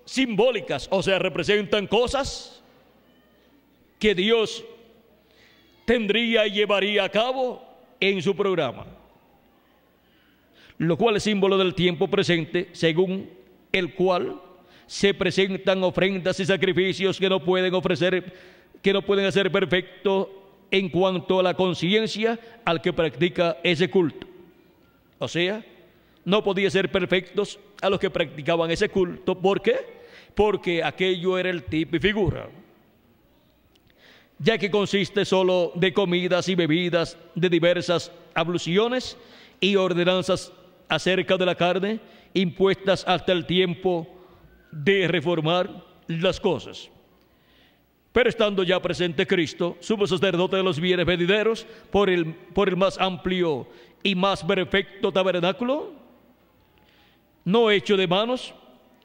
simbólicas, o sea, representan cosas que Dios tendría y llevaría a cabo en su programa, lo cual es símbolo del tiempo presente, según el cual se presentan ofrendas y sacrificios que no pueden hacer perfecto en cuanto a la conciencia al que practica ese culto. O sea, no podía ser perfectos a los que practicaban ese culto. ¿Por qué? Porque aquello era el tipo y figura, ya que consiste solo de comidas y bebidas, de diversas abluciones y ordenanzas acerca de la carne, impuestas hasta el tiempo de reformar las cosas. Pero estando ya presente Cristo, sumo sacerdote de los bienes venideros, por el más amplio y más perfecto tabernáculo, no hecho de manos,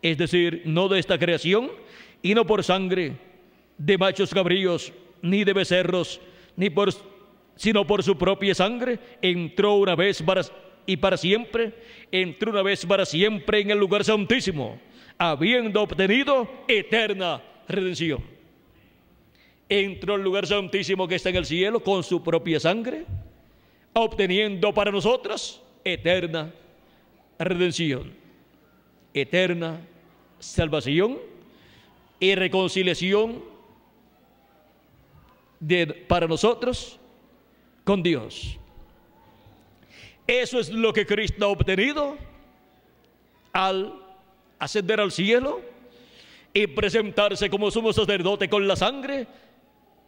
es decir, no de esta creación, y no por sangre de machos cabríos, ni de becerros, sino por su propia sangre, entró una vez para siempre en el lugar santísimo, habiendo obtenido eterna redención. Entró al lugar santísimo que está en el cielo con su propia sangre, obteniendo para nosotros eterna redención, eterna salvación y reconciliación para nosotros con Dios. Eso es lo que Cristo ha obtenido al ascender al cielo y presentarse como sumo sacerdote con la sangre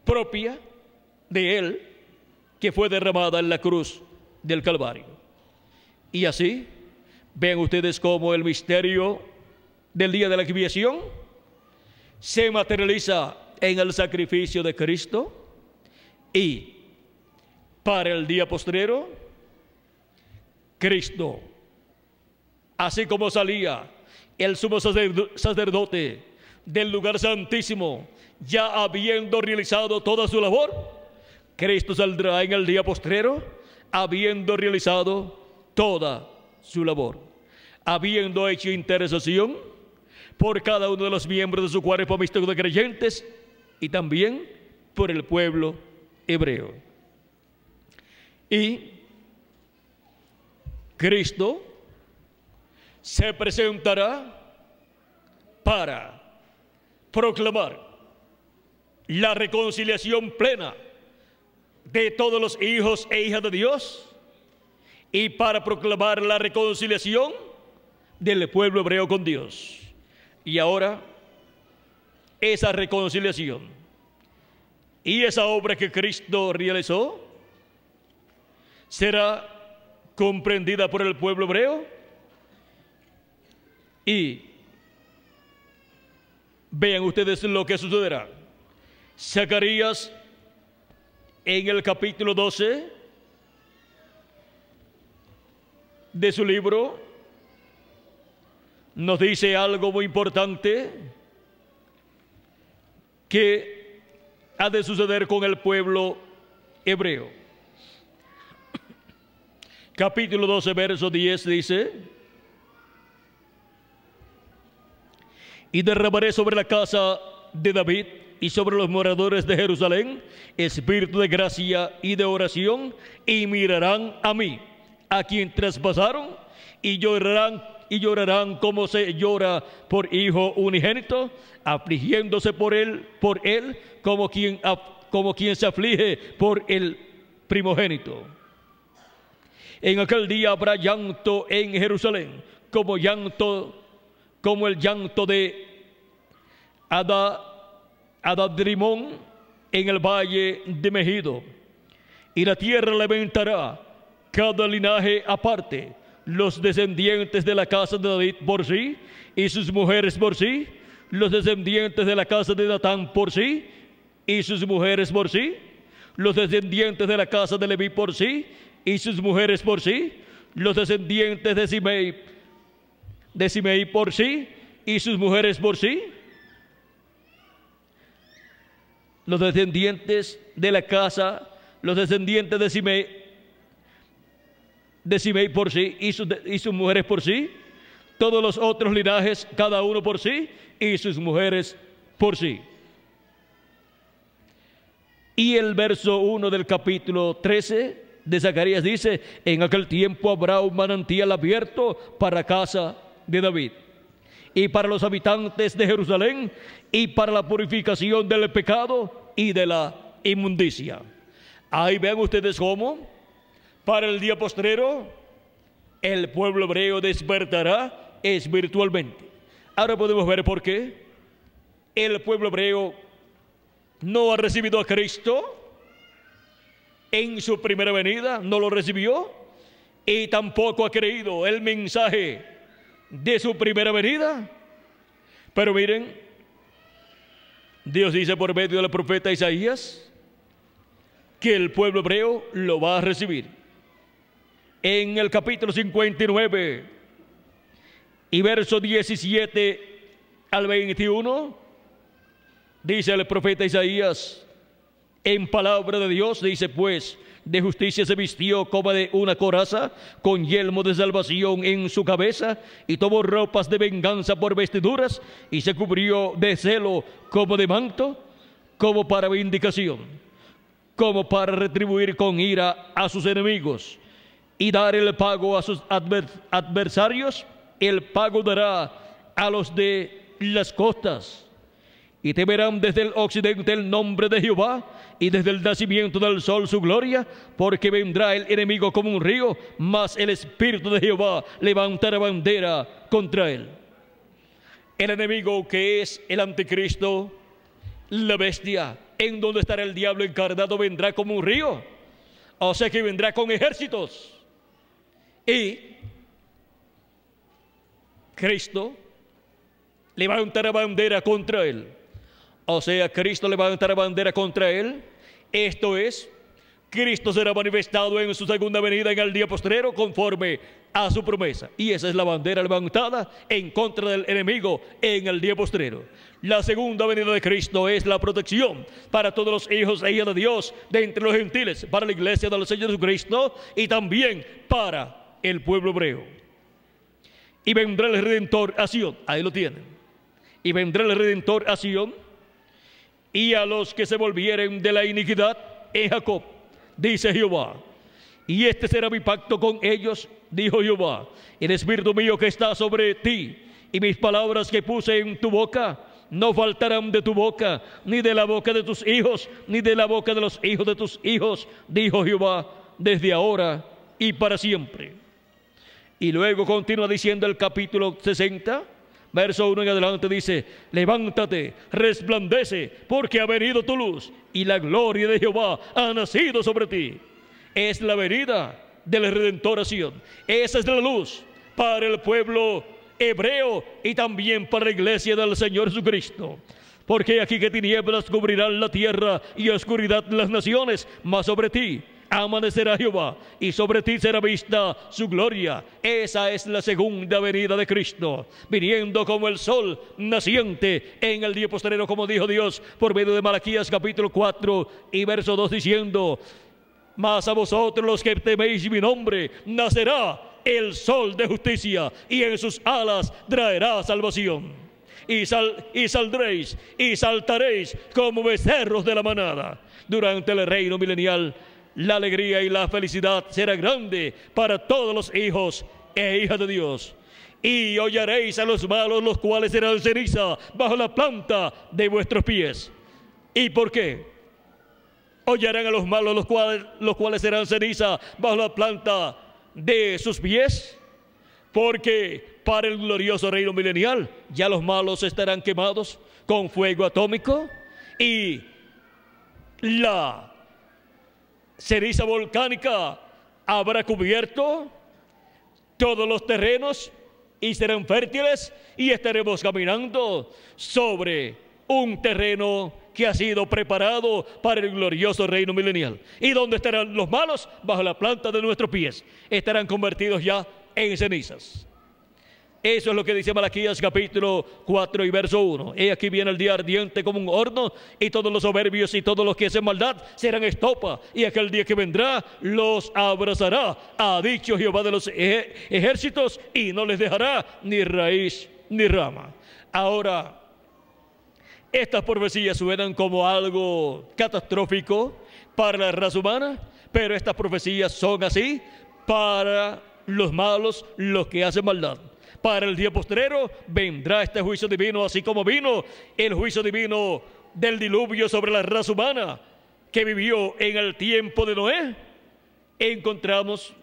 propia de Él, que fue derramada en la cruz del Calvario. Y así, ven ustedes cómo el misterio del día de la expiación se materializa en el sacrificio de Cristo, y para el día postrero, Cristo, así como salía el sumo sacerdote del lugar santísimo, ya habiendo realizado toda su labor, Cristo saldrá en el día postrero, habiendo realizado toda su labor, habiendo hecho intercesión por cada uno de los miembros de su cuerpo místico de creyentes y también por el pueblo hebreo. Y Cristo se presentará para proclamar la reconciliación plena de todos los hijos e hijas de Dios y para proclamar la reconciliación del pueblo hebreo con Dios. Y ahora, esa reconciliación y esa obra que Cristo realizó será comprendida por el pueblo hebreo. Y vean ustedes lo que sucederá. Zacarías, en el capítulo 12 de su libro, nos dice algo muy importante que ha de suceder con el pueblo hebreo. Capítulo 12, verso 10 dice: y derramaré sobre la casa de David y sobre los moradores de Jerusalén espíritu de gracia y de oración, y mirarán a mí, a quien traspasaron, y llorarán como se llora por hijo unigénito, afligiéndose por él como quien se aflige por el primogénito. En aquel día habrá llanto en Jerusalén, como el llanto de Adadrimón en el valle de Megido. Y la tierra lamentará cada linaje aparte, los descendientes de la casa de David por sí, y sus mujeres por sí, los descendientes de la casa de Natán por sí, y sus mujeres por sí, los descendientes de la casa de Leví por sí, y sus mujeres por sí, los descendientes de Simei por sí, y sus mujeres por sí, los descendientes de la casa, los descendientes de Simei por sí, y sus mujeres por sí, todos los otros linajes, cada uno por sí, y sus mujeres por sí. Y el verso 1 del capítulo 13 de Zacarías dice: en aquel tiempo habrá un manantial abierto para la casa de David, y para los habitantes de Jerusalén, y para la purificación del pecado y de la inmundicia. Ahí vean ustedes cómo, para el día postrero, el pueblo hebreo despertará espiritualmente. Ahora podemos ver por qué el pueblo hebreo no ha recibido a Cristo en su primera venida, no lo recibió, y tampoco ha creído el mensaje de su primera venida. Pero miren, Dios dice por medio del profeta Isaías que el pueblo hebreo lo va a recibir. En el capítulo 59 y verso 17 al 21, dice el profeta Isaías, en palabra de Dios, dice: pues de justicia se vistió como de una coraza, con yelmo de salvación en su cabeza, y tomó ropas de venganza por vestiduras, y se cubrió de celo como de manto, como para vindicación, como para retribuir con ira a sus enemigos, y dar el pago a sus adversarios. El pago dará a los de las costas, y temerán desde el occidente el nombre de Jehová, y desde el nacimiento del sol su gloria, porque vendrá el enemigo como un río, mas el Espíritu de Jehová levantará bandera contra él. El enemigo, que es el anticristo, la bestia, en donde estará el diablo encarnado, vendrá como un río, o sea que vendrá con ejércitos, y Cristo levantará bandera contra él. O sea, Cristo levantará bandera contra él. Esto es, Cristo será manifestado en su segunda venida en el día postrero conforme a su promesa. Y esa es la bandera levantada en contra del enemigo en el día postrero. La segunda venida de Cristo es la protección para todos los hijos e hijas de Dios de entre los gentiles, para la iglesia del Señor Jesucristo y también para el pueblo hebreo. Y vendrá el Redentor a Sion. Ahí lo tienen. Y vendrá el Redentor a Sion, y a los que se volvieren de la iniquidad en Jacob, dice Jehová. Y este será mi pacto con ellos, dijo Jehová: el Espíritu mío que está sobre ti, y mis palabras que puse en tu boca, no faltarán de tu boca, ni de la boca de tus hijos, ni de la boca de los hijos de tus hijos, dijo Jehová, desde ahora y para siempre. Y luego continúa diciendo el capítulo 60, verso 1 en adelante, dice: levántate, resplandece, porque ha venido tu luz, y la gloria de Jehová ha nacido sobre ti. Es la venida del Redentor a Sion. Esa es la luz para el pueblo hebreo y también para la iglesia del Señor Jesucristo. Porque aquí que tinieblas cubrirán la tierra y oscuridad las naciones, mas sobre ti amanecerá Jehová, y sobre ti será vista su gloria. Esa es la segunda venida de Cristo, viniendo como el sol naciente en el día postrero, como dijo Dios por medio de Malaquías capítulo 4 y verso 2, diciendo: mas a vosotros los que teméis mi nombre, nacerá el sol de justicia, y en sus alas traerá salvación. Y saldréis y saltaréis como becerros de la manada. Durante el reino milenial, la alegría y la felicidad será grande para todos los hijos e hijas de Dios. Y hollaréis a los malos, los cuales serán ceniza bajo la planta de vuestros pies. ¿Y por qué hollarán a los malos, los cuales serán ceniza bajo la planta de sus pies? porque para el glorioso reino milenial ya los malos estarán quemados con fuego atómico y la ceniza volcánica habrá cubierto todos los terrenos y serán fértiles y estaremos caminando sobre un terreno que ha sido preparado para el glorioso reino milenial. ¿Y dónde estarán los malos? Bajo la planta de nuestros pies. Estarán convertidos ya en cenizas. Eso es lo que dice Malaquías capítulo 4 y verso 1. He aquí viene el día ardiente como un horno, y todos los soberbios y todos los que hacen maldad serán estopa, y aquel día que vendrá los abrazará, ha dicho Jehová de los ejércitos, y no les dejará ni raíz ni rama. Ahora, estas profecías suenan como algo catastrófico para la raza humana, pero estas profecías son así para los malos, los que hacen maldad. Para el día postrero vendrá este juicio divino, así como vino el juicio divino del diluvio sobre la raza humana que vivió en el tiempo de Noé. Encontramos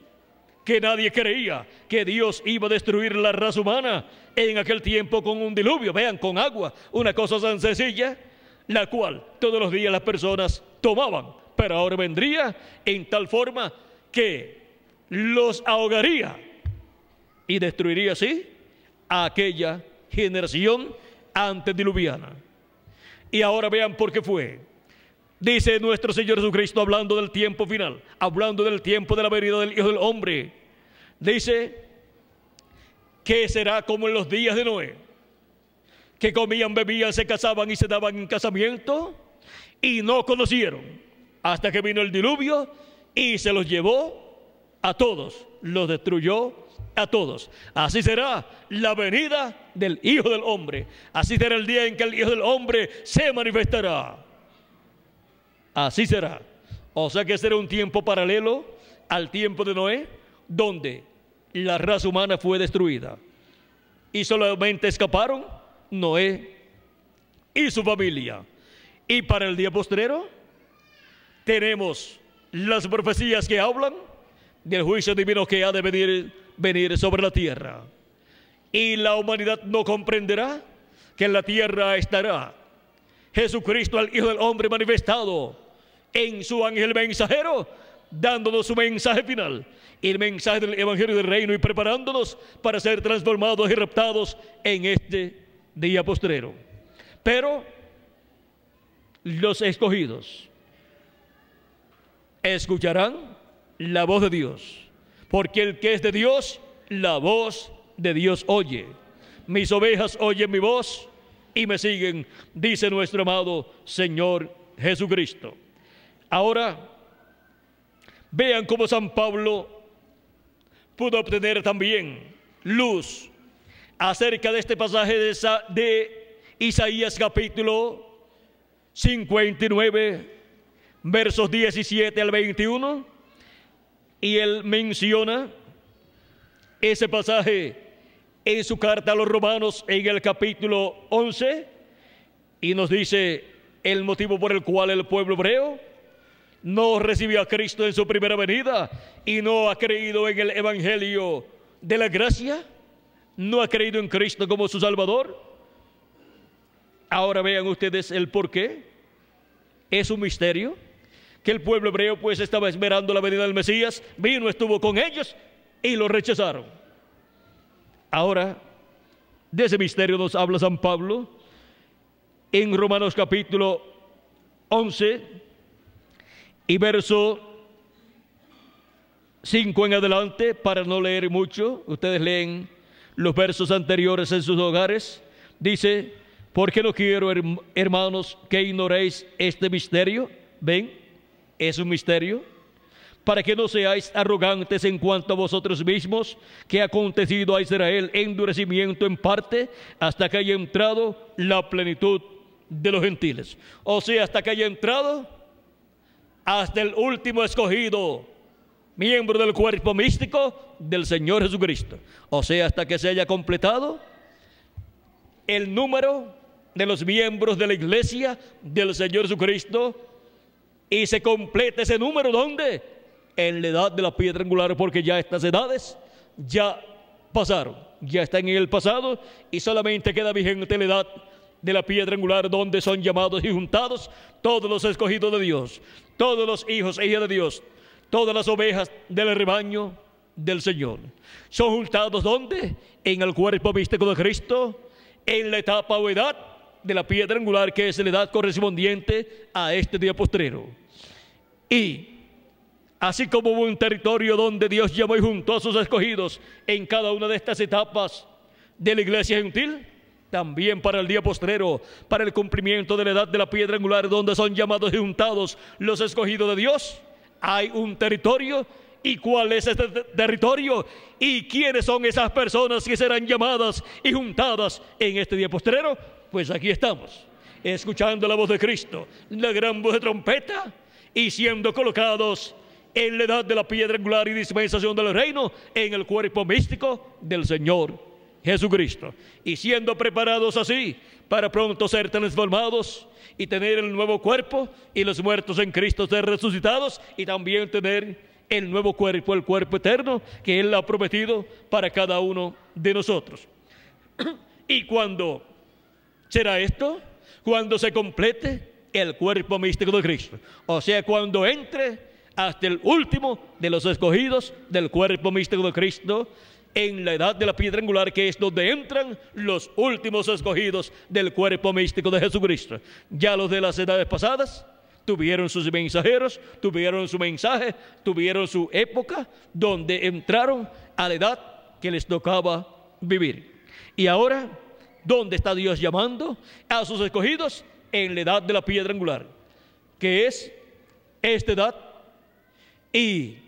que nadie creía que Dios iba a destruir la raza humana en aquel tiempo con un diluvio, vean, con agua, una cosa tan sencilla, la cual todos los días las personas tomaban, pero ahora vendría en tal forma que los ahogaría y destruiría así a aquella generación antediluviana. Y ahora vean por qué fue. Dice nuestro Señor Jesucristo, hablando del tiempo final, hablando del tiempo de la venida del Hijo del Hombre, dice que será como en los días de Noé, que comían, bebían, se casaban y se daban en casamiento y no conocieron hasta que vino el diluvio y se los llevó a todos, los destruyó a todos. Así será la venida del Hijo del Hombre. Así será el día en que el Hijo del Hombre se manifestará. Así será. O sea que será un tiempo paralelo al tiempo de Noé, donde la raza humana fue destruida y solamente escaparon Noé y su familia. Y para el día postrero tenemos las profecías que hablan del juicio divino que ha de venir sobre la tierra. Y la humanidad no comprenderá que en la tierra estará Jesucristo, el Hijo del Hombre manifestado en su ángel mensajero, dándonos su mensaje final, el mensaje del Evangelio del Reino, y preparándonos para ser transformados y raptados en este día postrero. Pero los escogidos escucharán la voz de Dios, porque el que es de Dios, la voz de Dios oye. Mis ovejas oyen mi voz y me siguen, dice nuestro amado Señor Jesucristo. Ahora, vean cómo San Pablo pudo obtener también luz acerca de este pasaje de Isaías capítulo 59, versos 17 al 21, y él menciona ese pasaje en su carta a los romanos en el capítulo 11, y nos dice el motivo por el cual el pueblo hebreo no recibió a Cristo en su primera venida y no ha creído en el Evangelio de la gracia, no ha creído en Cristo como su Salvador. Ahora vean ustedes el por qué. Es un misterio que el pueblo hebreo pues estaba esperando la venida del Mesías, vino, estuvo con ellos y lo rechazaron. Ahora, de ese misterio nos habla San Pablo en Romanos capítulo 11 y verso 5 en adelante, para no leer mucho. Ustedes leen los versos anteriores en sus hogares. Dice: porque no quiero, hermanos, que ignoréis este misterio. Ven, es un misterio, para que no seáis arrogantes en cuanto a vosotros mismos, que ha acontecido a Israel endurecimiento en parte, hasta que haya entrado la plenitud de los gentiles. O sea, hasta que haya entrado hasta el último escogido, miembro del cuerpo místico del Señor Jesucristo. O sea, hasta que se haya completado el número de los miembros de la iglesia del Señor Jesucristo, y se completa ese número, ¿dónde? En la edad de la piedra angular, porque ya estas edades ya pasaron, ya están en el pasado y solamente queda vigente la edad de la piedra angular, donde son llamados y juntados todos los escogidos de Dios, todos los hijos e hijas de Dios, todas las ovejas del rebaño del Señor. Son juntados ¿dónde? En el cuerpo místico de Cristo, en la etapa o edad de la piedra angular, que es la edad correspondiente a este día postrero. Y así como hubo un territorio donde Dios llamó y juntó a sus escogidos en cada una de estas etapas de la iglesia gentil, también para el día postrero, para el cumplimiento de la edad de la piedra angular, donde son llamados y juntados los escogidos de Dios, hay un territorio. ¿Y cuál es este territorio? ¿Y quiénes son esas personas que serán llamadas y juntadas en este día postrero? Pues aquí estamos, escuchando la voz de Cristo, la gran voz de trompeta, y siendo colocados en la edad de la piedra angular y dispensación del reino, en el cuerpo místico del Señor Jesucristo, y siendo preparados así para pronto ser transformados y tener el nuevo cuerpo, y los muertos en Cristo ser resucitados, y también tener el nuevo cuerpo, el cuerpo eterno que Él ha prometido para cada uno de nosotros. ¿Y cuándo será esto? Cuando se complete el cuerpo místico de Cristo, o sea, cuando entre hasta el último de los escogidos del cuerpo místico de Cristo, en la edad de la piedra angular, que es donde entran los últimos escogidos del cuerpo místico de Jesucristo. Ya los de las edades pasadas tuvieron sus mensajeros, tuvieron su mensaje, tuvieron su época donde entraron a la edad que les tocaba vivir. Y ahora, ¿dónde está Dios llamando a sus escogidos? En la edad de la piedra angular, que es esta edad, y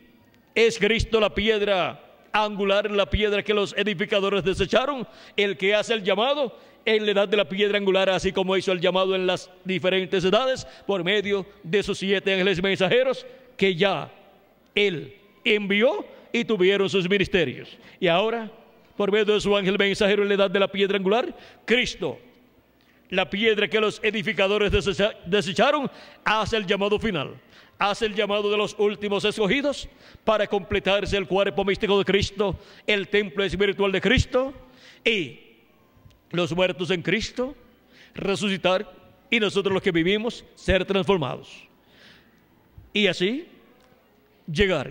es Cristo la piedra angular, la piedra que los edificadores desecharon, el que hace el llamado en la edad de la piedra angular, así como hizo el llamado en las diferentes edades por medio de sus 7 ángeles mensajeros que ya Él envió y tuvieron sus ministerios. Y ahora, por medio de su ángel mensajero en la edad de la piedra angular, Cristo, la piedra que los edificadores desecharon, hace el llamado final, hace el llamado de los últimos escogidos para completarse el cuerpo místico de Cristo, el templo espiritual de Cristo, y los muertos en Cristo resucitar, y nosotros los que vivimos ser transformados, y así llegar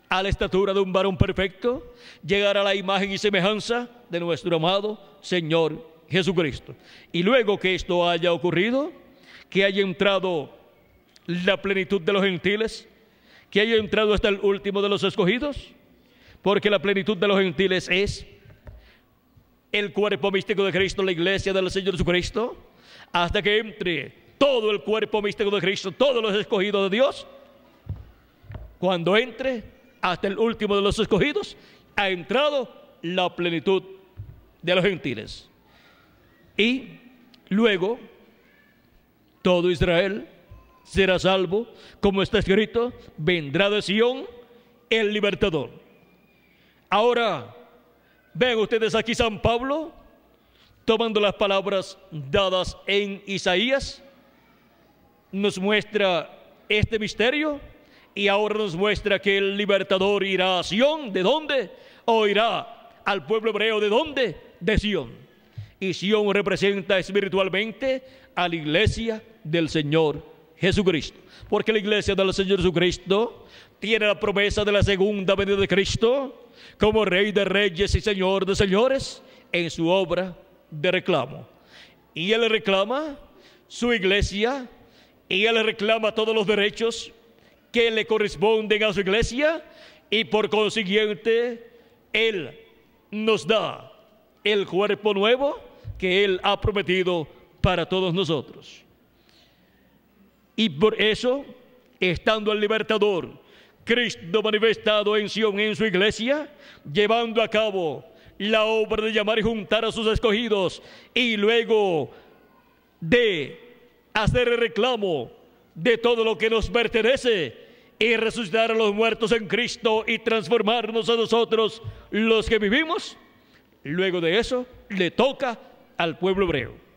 a la estatura de un varón perfecto, llegar a la imagen y semejanza de nuestro amado Señor Jesucristo. Y luego que esto haya ocurrido, que haya entrado la plenitud de los gentiles, que haya entrado hasta el último de los escogidos, porque la plenitud de los gentiles es el cuerpo místico de Cristo, la iglesia del Señor Jesucristo, hasta que entre todo el cuerpo místico de Cristo, todos los escogidos de Dios. Cuando entre hasta el último de los escogidos, ha entrado la plenitud de los gentiles. Y luego todo Israel será salvo, como está escrito: vendrá de Sión el libertador. Ahora, ven ustedes aquí San Pablo, tomando las palabras dadas en Isaías, nos muestra este misterio, y ahora nos muestra que el libertador irá a Sión. ¿De dónde? O irá al pueblo hebreo. ¿De dónde? De Sión. Y Sión representa espiritualmente a la iglesia del Señor Jesucristo, porque la iglesia del Señor Jesucristo tiene la promesa de la segunda venida de Cristo como Rey de reyes y Señor de señores en su obra de reclamo. Y Él reclama su iglesia, y Él reclama todos los derechos que le corresponden a su iglesia, y por consiguiente Él nos da el cuerpo nuevo que Él ha prometido para todos nosotros. Y por eso, estando el libertador Cristo manifestado en Sion, en su iglesia, llevando a cabo la obra de llamar y juntar a sus escogidos, y luego de hacer el reclamo de todo lo que nos pertenece, y resucitar a los muertos en Cristo y transformarnos a nosotros los que vivimos, luego de eso le toca al pueblo hebreo.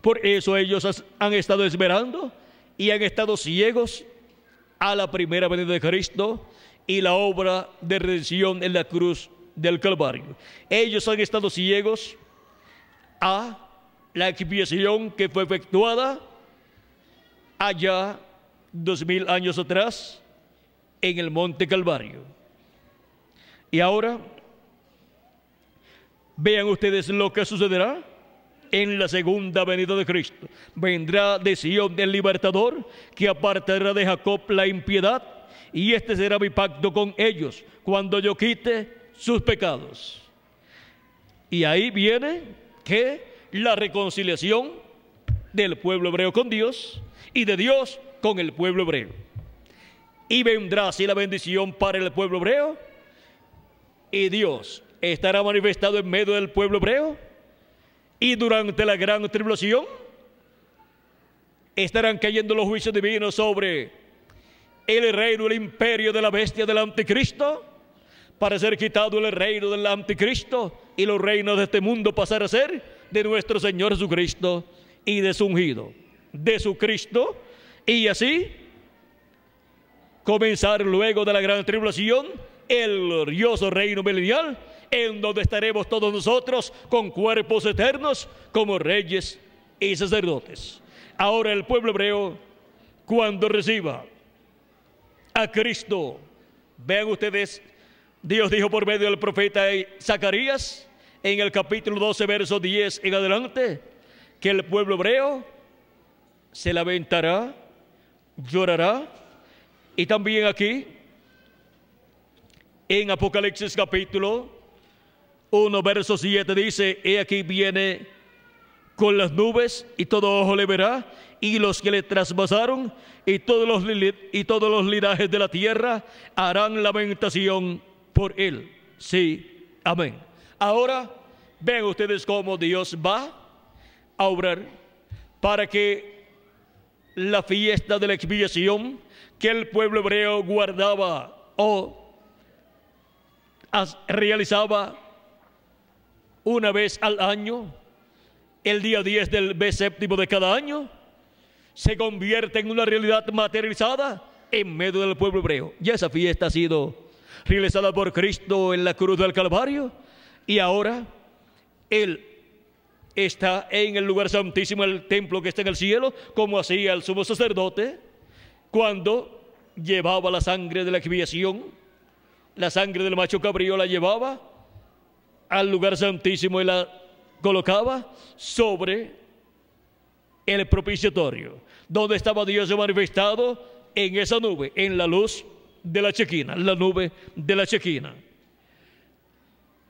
Por eso ellos han estado esperando y han estado ciegos a la primera venida de Cristo y la obra de redención en la cruz del Calvario. Ellos han estado ciegos a la expiación que fue efectuada allá 2000 años atrás en el monte Calvario. Y ahora vean ustedes lo que sucederá en la segunda venida de Cristo. Vendrá de Sion el libertador, que apartará de Jacob la impiedad, y este será mi pacto con ellos cuando yo quite sus pecados. Y ahí viene que la reconciliación del pueblo hebreo con Dios y de Dios con el pueblo hebreo. Y vendrá así la bendición para el pueblo hebreo, y Dios estará manifestado en medio del pueblo hebreo, y durante la gran tribulación estarán cayendo los juicios divinos sobre el reino, el imperio de la bestia del anticristo, para ser quitado el reino del anticristo y los reinos de este mundo pasar a ser de nuestro Señor Jesucristo y de su ungido, de su Cristo, y así comenzar luego de la gran tribulación el glorioso reino milenial, en donde estaremos todos nosotros con cuerpos eternos como reyes y sacerdotes. Ahora el pueblo hebreo, cuando reciba a Cristo, vean ustedes, Dios dijo por medio del profeta Zacarías en el capítulo 12, verso 10 en adelante, que el pueblo hebreo se lamentará, llorará. Y también aquí en Apocalipsis capítulo 1, verso 7 dice: he aquí viene con las nubes, y todo ojo le verá, y los que le traspasaron, y todos los linajes de la tierra harán lamentación por él. Sí, amén. Ahora ven ustedes cómo Dios va a obrar para que la fiesta de la expiación que el pueblo hebreo guardaba o realizaba una vez al año, el día 10 del mes séptimo de cada año, se convierte en una realidad materializada en medio del pueblo hebreo. Ya esa fiesta ha sido realizada por Cristo en la cruz del Calvario, y ahora Él está en el lugar santísimo, el templo que está en el cielo, como hacía el sumo sacerdote cuando llevaba la sangre de la expiación. La sangre del macho cabrío la llevaba al lugar santísimo y la colocaba sobre el propiciatorio, donde estaba Dios manifestado en esa nube, en la luz de la Chequina, la nube de la Chequina.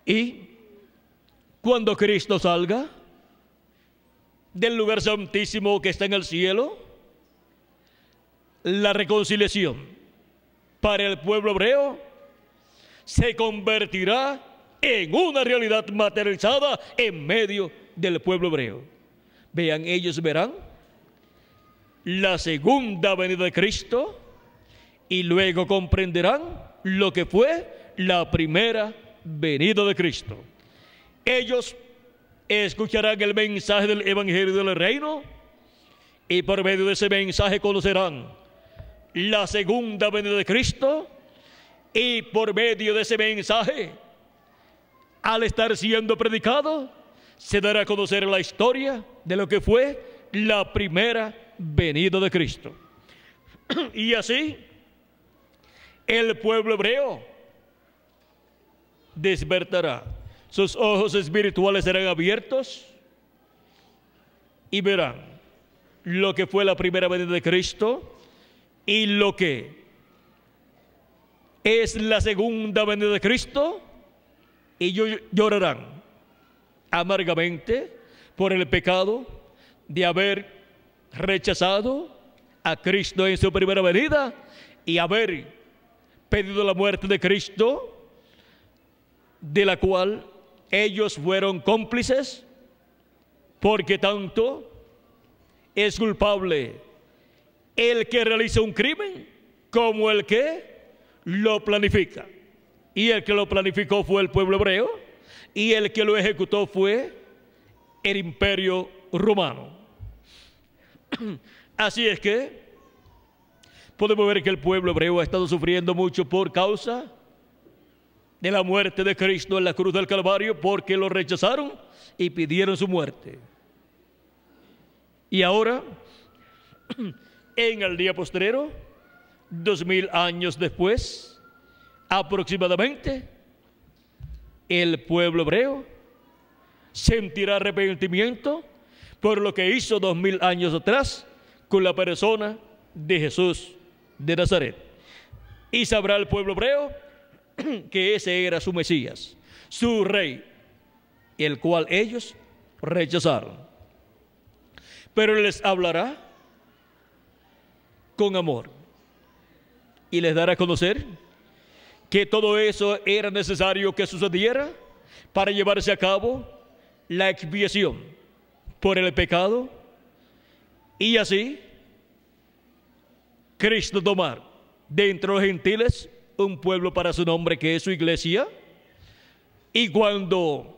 Y cuando Cristo salga del lugar santísimo que está en el cielo, la reconciliación para el pueblo hebreo se convertirá en una realidad materializada en medio del pueblo hebreo. Vean, ellos verán la segunda venida de Cristo y luego comprenderán lo que fue la primera venida de Cristo. Ellos escucharán el mensaje del evangelio del reino, y por medio de ese mensaje conocerán la segunda venida de Cristo, y por medio de ese mensaje, al estar siendo predicado, se dará a conocer la historia de lo que fue la primera venida de Cristo. Y así el pueblo hebreo despertará, sus ojos espirituales serán abiertos y verán lo que fue la primera venida de Cristo y lo que es la segunda venida de Cristo, y llorarán amargamente por el pecado de haber rechazado a Cristo en su primera venida y haber pedido la muerte de Cristo, de la cual ellos fueron cómplices, porque tanto es culpable el que realiza un crimen como el que lo planifica. Y el que lo planificó fue el pueblo hebreo, y el que lo ejecutó fue el imperio romano. Así es que podemos ver que el pueblo hebreo ha estado sufriendo mucho por causa de la muerte de Cristo en la cruz del Calvario, porque lo rechazaron y pidieron su muerte. Y ahora, en el día postrero, 2000 años después, aproximadamente, el pueblo hebreo sentirá arrepentimiento por lo que hizo 2000 años atrás con la persona de Jesús de Nazaret. Y sabrá el pueblo hebreo que ese era su Mesías, su rey, el cual ellos rechazaron. Pero Él les hablará con amor y les dará a conocer que todo eso era necesario que sucediera para llevarse a cabo la expiación por el pecado, y así Cristo tomar de entre los gentiles un pueblo para su nombre, que es su iglesia. Y cuando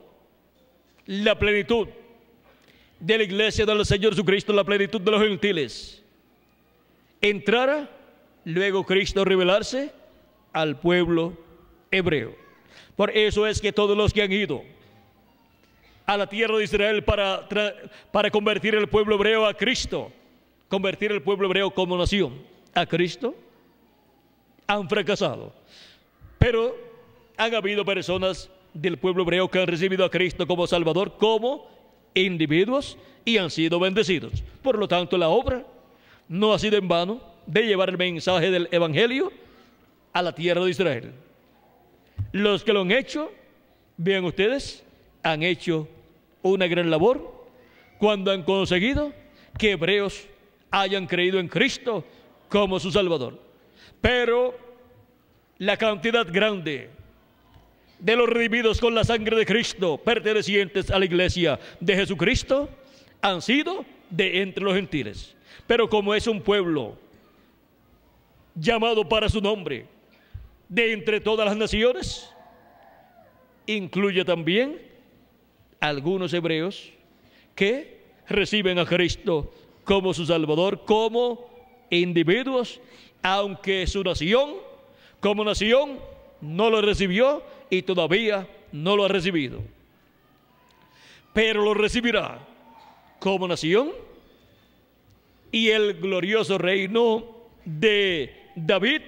la plenitud de la iglesia del Señor Jesucristo, la plenitud de los gentiles, entrara, luego Cristo revelarse al pueblo hebreo. Por eso es que todos los que han ido a la tierra de Israel para convertir el pueblo hebreo a Cristo, convertir el pueblo hebreo como nación a Cristo, han fracasado. Pero han habido personas del pueblo hebreo que han recibido a Cristo como Salvador, como individuos, y han sido bendecidos. Por lo tanto, la obra no ha sido en vano de llevar el mensaje del Evangelio a la tierra de Israel. Los que lo han hecho, vean ustedes, han hecho una gran labor cuando han conseguido que hebreos hayan creído en Cristo como su Salvador. Pero la cantidad grande de los redimidos con la sangre de Cristo, pertenecientes a la iglesia de Jesucristo, han sido de entre los gentiles. Pero como es un pueblo llamado para su nombre de entre todas las naciones, incluye también algunos hebreos que reciben a Cristo como su Salvador, como individuos, aunque su nación, como nación, no lo recibió y todavía no lo ha recibido. Pero lo recibirá como nación, y el glorioso reino de David,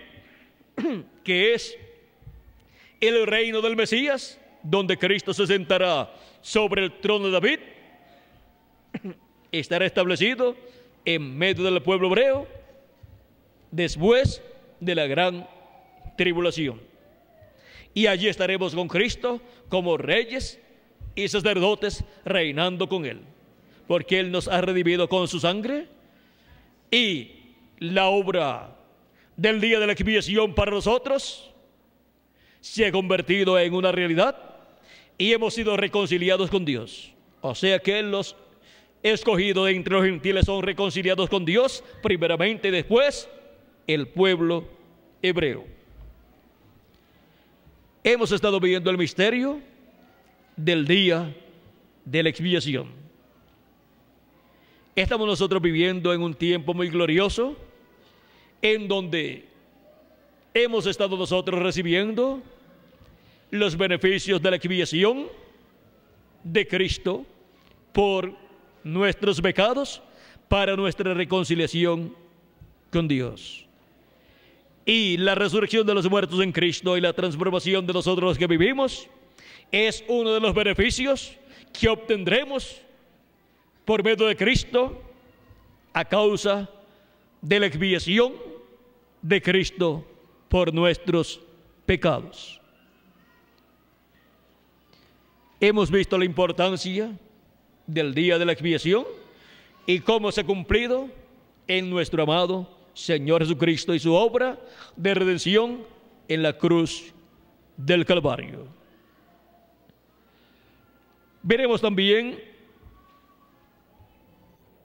que es el reino del Mesías, donde Cristo se sentará sobre el trono de David, estará establecido en medio del pueblo hebreo después de la gran tribulación. Y allí estaremos con Cristo como reyes y sacerdotes, reinando con Él, porque Él nos ha redimido con su sangre, y la obra del día de la expiación para nosotros se ha convertido en una realidad y hemos sido reconciliados con Dios. O sea que los escogidos de entre los gentiles son reconciliados con Dios primeramente, y después el pueblo hebreo. Hemos estado viendo el misterio del día de la expiación. Estamos nosotros viviendo en un tiempo muy glorioso, en donde hemos estado nosotros recibiendo los beneficios de la expiación de Cristo por nuestros pecados, para nuestra reconciliación con Dios. Y la resurrección de los muertos en Cristo y la transformación de nosotros los que vivimos es uno de los beneficios que obtendremos por medio de Cristo a causa de la expiación de Cristo por nuestros pecados. Hemos visto la importancia del día de la expiación y cómo se ha cumplido en nuestro amado Señor Jesucristo y su obra de redención en la cruz del Calvario. Veremos también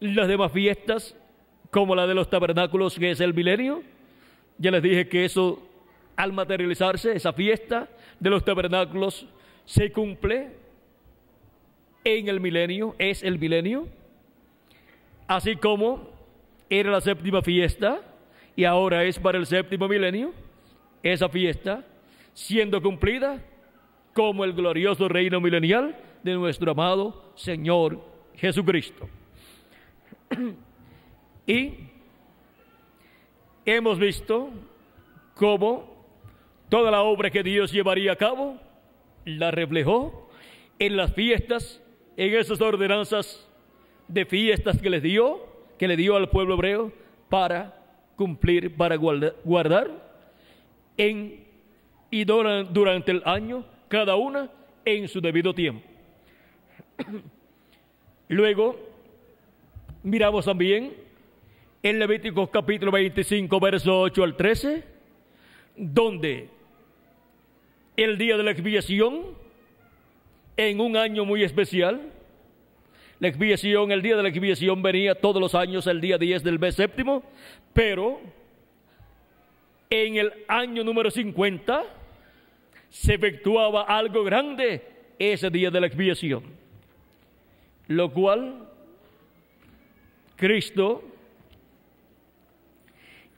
las demás fiestas, como la de los tabernáculos, que es el milenio. Ya les dije que eso, al materializarse, esa fiesta de los tabernáculos se cumple en el milenio, es el milenio, así como era la séptima fiesta y ahora es para el séptimo milenio. Esa fiesta, siendo cumplida, como el glorioso reino milenial de nuestro amado Señor Jesucristo. Y hemos visto cómo toda la obra que Dios llevaría a cabo la reflejó en las fiestas, en esas ordenanzas de fiestas que le dio al pueblo hebreo para cumplir, para guardar durante el año, cada una en su debido tiempo. Luego, miramos también en Levítico capítulo 25, verso 8 al 13, donde el día de la expiación, en un año muy especial, el día de la expiación venía todos los años el día 10 del mes séptimo, pero en el año número 50 se efectuaba algo grande ese día de la expiación, lo cual Cristo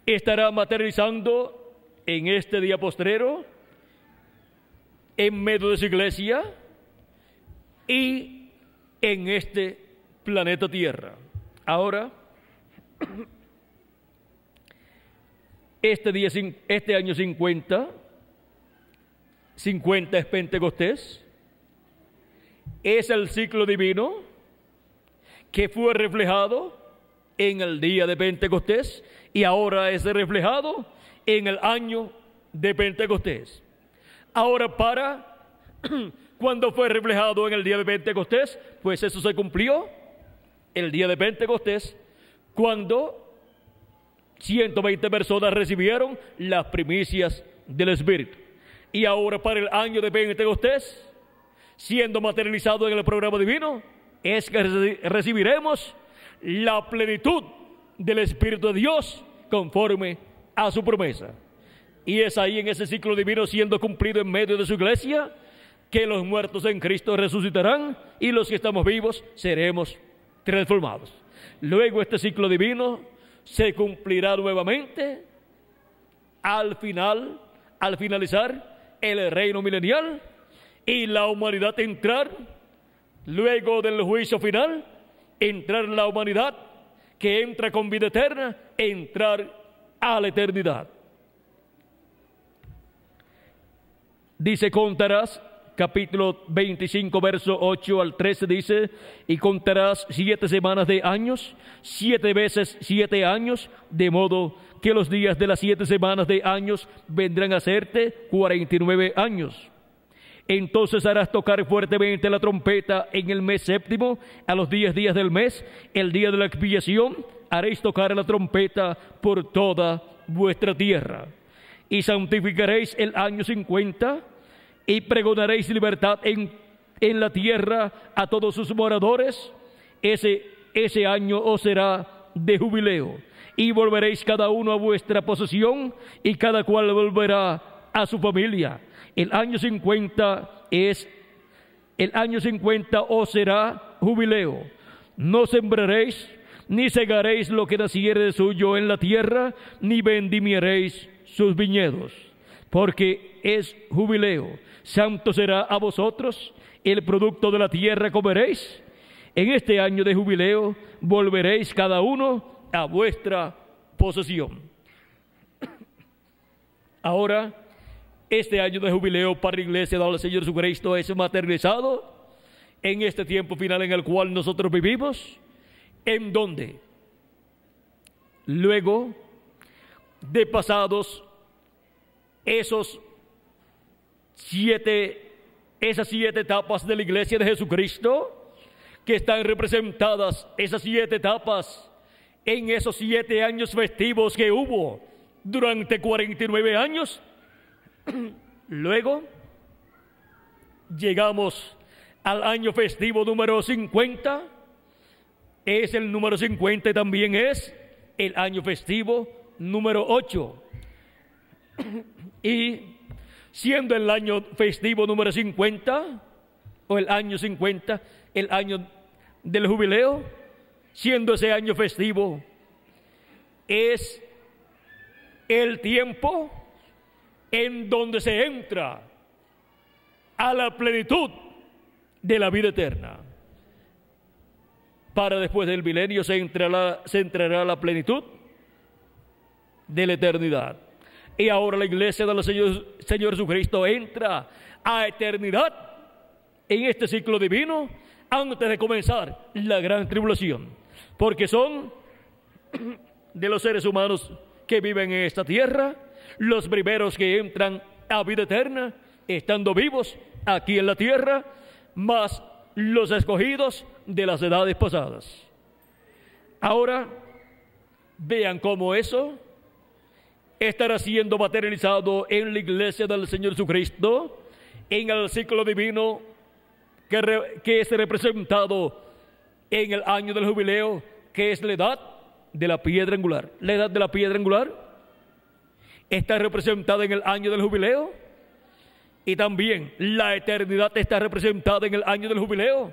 estará materializando en este día postrero en medio de su iglesia y en este planeta Tierra. Ahora, este año 50 es Pentecostés, es el ciclo divino que fue reflejado en el día de Pentecostés y ahora es reflejado en el año de Pentecostés. Ahora, cuando fue reflejado en el día de Pentecostés, pues eso se cumplió el día de Pentecostés, cuando 120 personas recibieron las primicias del Espíritu. Y ahora, para el año de Pentecostés, siendo materializado en el programa divino, es que recibiremos la plenitud del Espíritu de Dios conforme a su promesa. Y es ahí, en ese ciclo divino siendo cumplido en medio de su iglesia, que los muertos en Cristo resucitarán y los que estamos vivos seremos transformados. Luego este ciclo divino se cumplirá nuevamente al finalizar el reino milenial y la humanidad entrar, luego del juicio final, entrar la humanidad que entra con vida eterna, entrar a la eternidad. Dice, contarás, capítulo 25, verso 8 al 13, dice, y contarás 7 semanas de años, 7 veces 7 años, de modo que los días de las 7 semanas de años vendrán a serte 49 años. Entonces harás tocar fuertemente la trompeta en el mes séptimo, a los 10 días del mes, el día de la expiación, haréis tocar la trompeta por toda vuestra tierra. Y santificaréis el año 50, y pregonaréis libertad en la tierra a todos sus moradores. Ese año os será de jubileo, y volveréis cada uno a vuestra posesión, y cada cual volverá a su familia. El año 50 os será jubileo. No sembraréis, ni segaréis lo que naciere de suyo en la tierra, ni vendimiaréis sus viñedos, porque es jubileo. Santo será a vosotros, el producto de la tierra comeréis. En este año de jubileo volveréis cada uno a vuestra posesión. Ahora, este año de jubileo para la iglesia del Señor Jesucristo es materializado en este tiempo final en el cual nosotros vivimos, en donde, luego de pasados esas 7 etapas de la iglesia de Jesucristo, que están representadas, esas 7 etapas, en esos 7 años festivos que hubo durante 49 años, luego llegamos al año festivo número 50, es el número 50 y también es el año festivo número 8. Y siendo el año festivo número 50, o el año 50, el año del jubileo, siendo ese año festivo, es el tiempo en donde se entra a la plenitud de la vida eterna. Para después del milenio se entrará la plenitud de la eternidad. Y ahora la iglesia del Señor Jesucristo entra a eternidad en este ciclo divino antes de comenzar la gran tribulación, porque son de los seres humanos que viven en esta tierra los primeros que entran a vida eterna estando vivos aquí en la tierra, más los escogidos de las edades pasadas. Ahora vean cómo eso estará siendo materializado en la iglesia del Señor Jesucristo en el ciclo divino que es representado en el año del jubileo, que es la edad de la piedra angular. La edad de la piedra angular está representada en el año del jubileo, y también la eternidad está representada en el año del jubileo,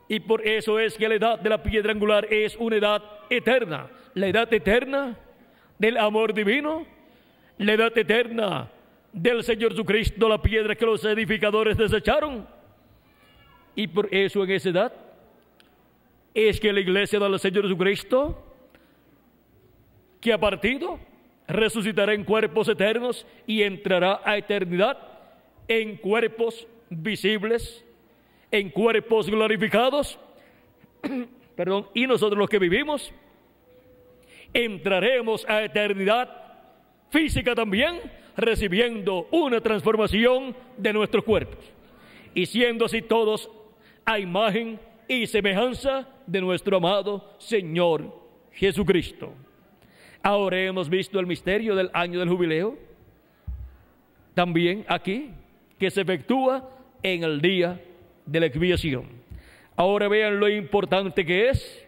y por eso es que la edad de la piedra angular es una edad eterna, la edad eterna del amor divino, la edad eterna del Señor Jesucristo, la piedra que los edificadores desecharon. Y por eso en esa edad es que la iglesia del Señor Jesucristo, que ha partido, resucitará en cuerpos eternos y entrará a eternidad en cuerpos visibles, en cuerpos glorificados, y nosotros los que vivimos entraremos a eternidad física también, recibiendo una transformación de nuestros cuerpos y siendo así todos a imagen y semejanza de nuestro amado Señor Jesucristo. Ahora hemos visto el misterio del año del jubileo, también aquí, que se efectúa en el día de la expiación. Ahora vean lo importante que es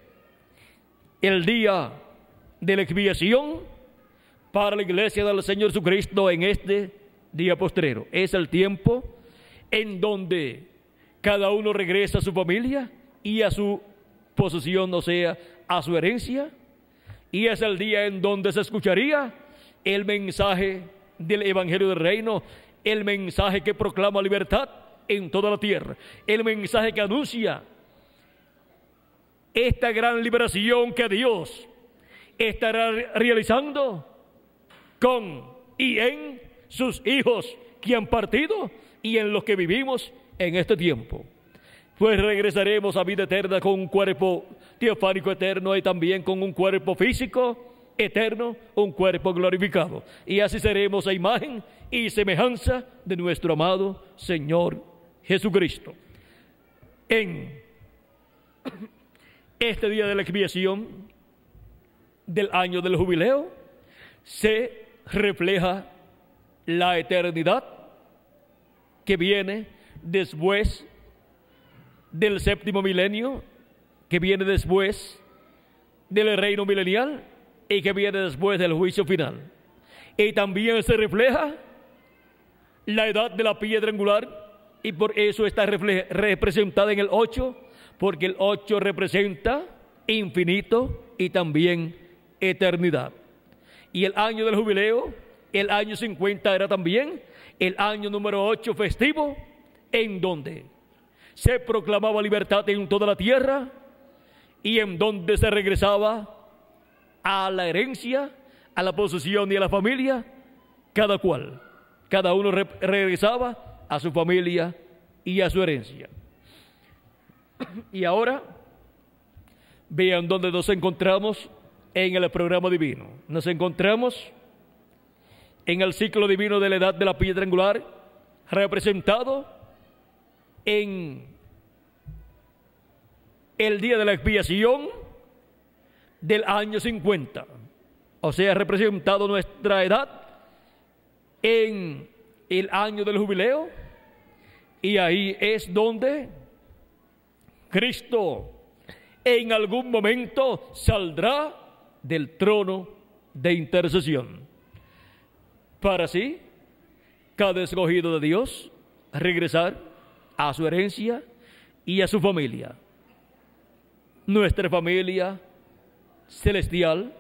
el día de la expiación para la iglesia del Señor Jesucristo en este día postrero. Es el tiempo en donde cada uno regresa a su familia y a su posesión, o sea, a su herencia, y es el día en donde se escucharía el mensaje del Evangelio del Reino, el mensaje que proclama libertad en toda la tierra, el mensaje que anuncia esta gran liberación que Dios estará realizando con y en sus hijos que han partido y en los que vivimos en este tiempo. Pues regresaremos a vida eterna con un cuerpo teofánico eterno y también con un cuerpo físico eterno, un cuerpo glorificado. Y así seremos a imagen y semejanza de nuestro amado Señor Jesucristo. En este día de la expiación del año del jubileo se refleja la eternidad que viene después del séptimo milenio, que viene después del reino milenial y que viene después del juicio final. Y también se refleja la edad de la piedra angular, y por eso está representada en el 8, porque el 8 representa infinito y también eternidad. Y el año del jubileo, el año 50, era también el año número 8 festivo, en donde se proclamaba libertad en toda la tierra y en donde se regresaba a la herencia, a la posesión y a la familia, cada uno regresaba a su familia y a su herencia. Y ahora vean dónde nos encontramos en el programa divino. Nos encontramos en el ciclo divino de la edad de la piedra angular, representado en el día de la expiación del año 50, o sea, representado nuestra edad en el año del jubileo, y ahí es donde Cristo en algún momento saldrá del trono de intercesión, para así cada escogido de Dios regresar a su herencia y a su familia. Nuestra familia celestial,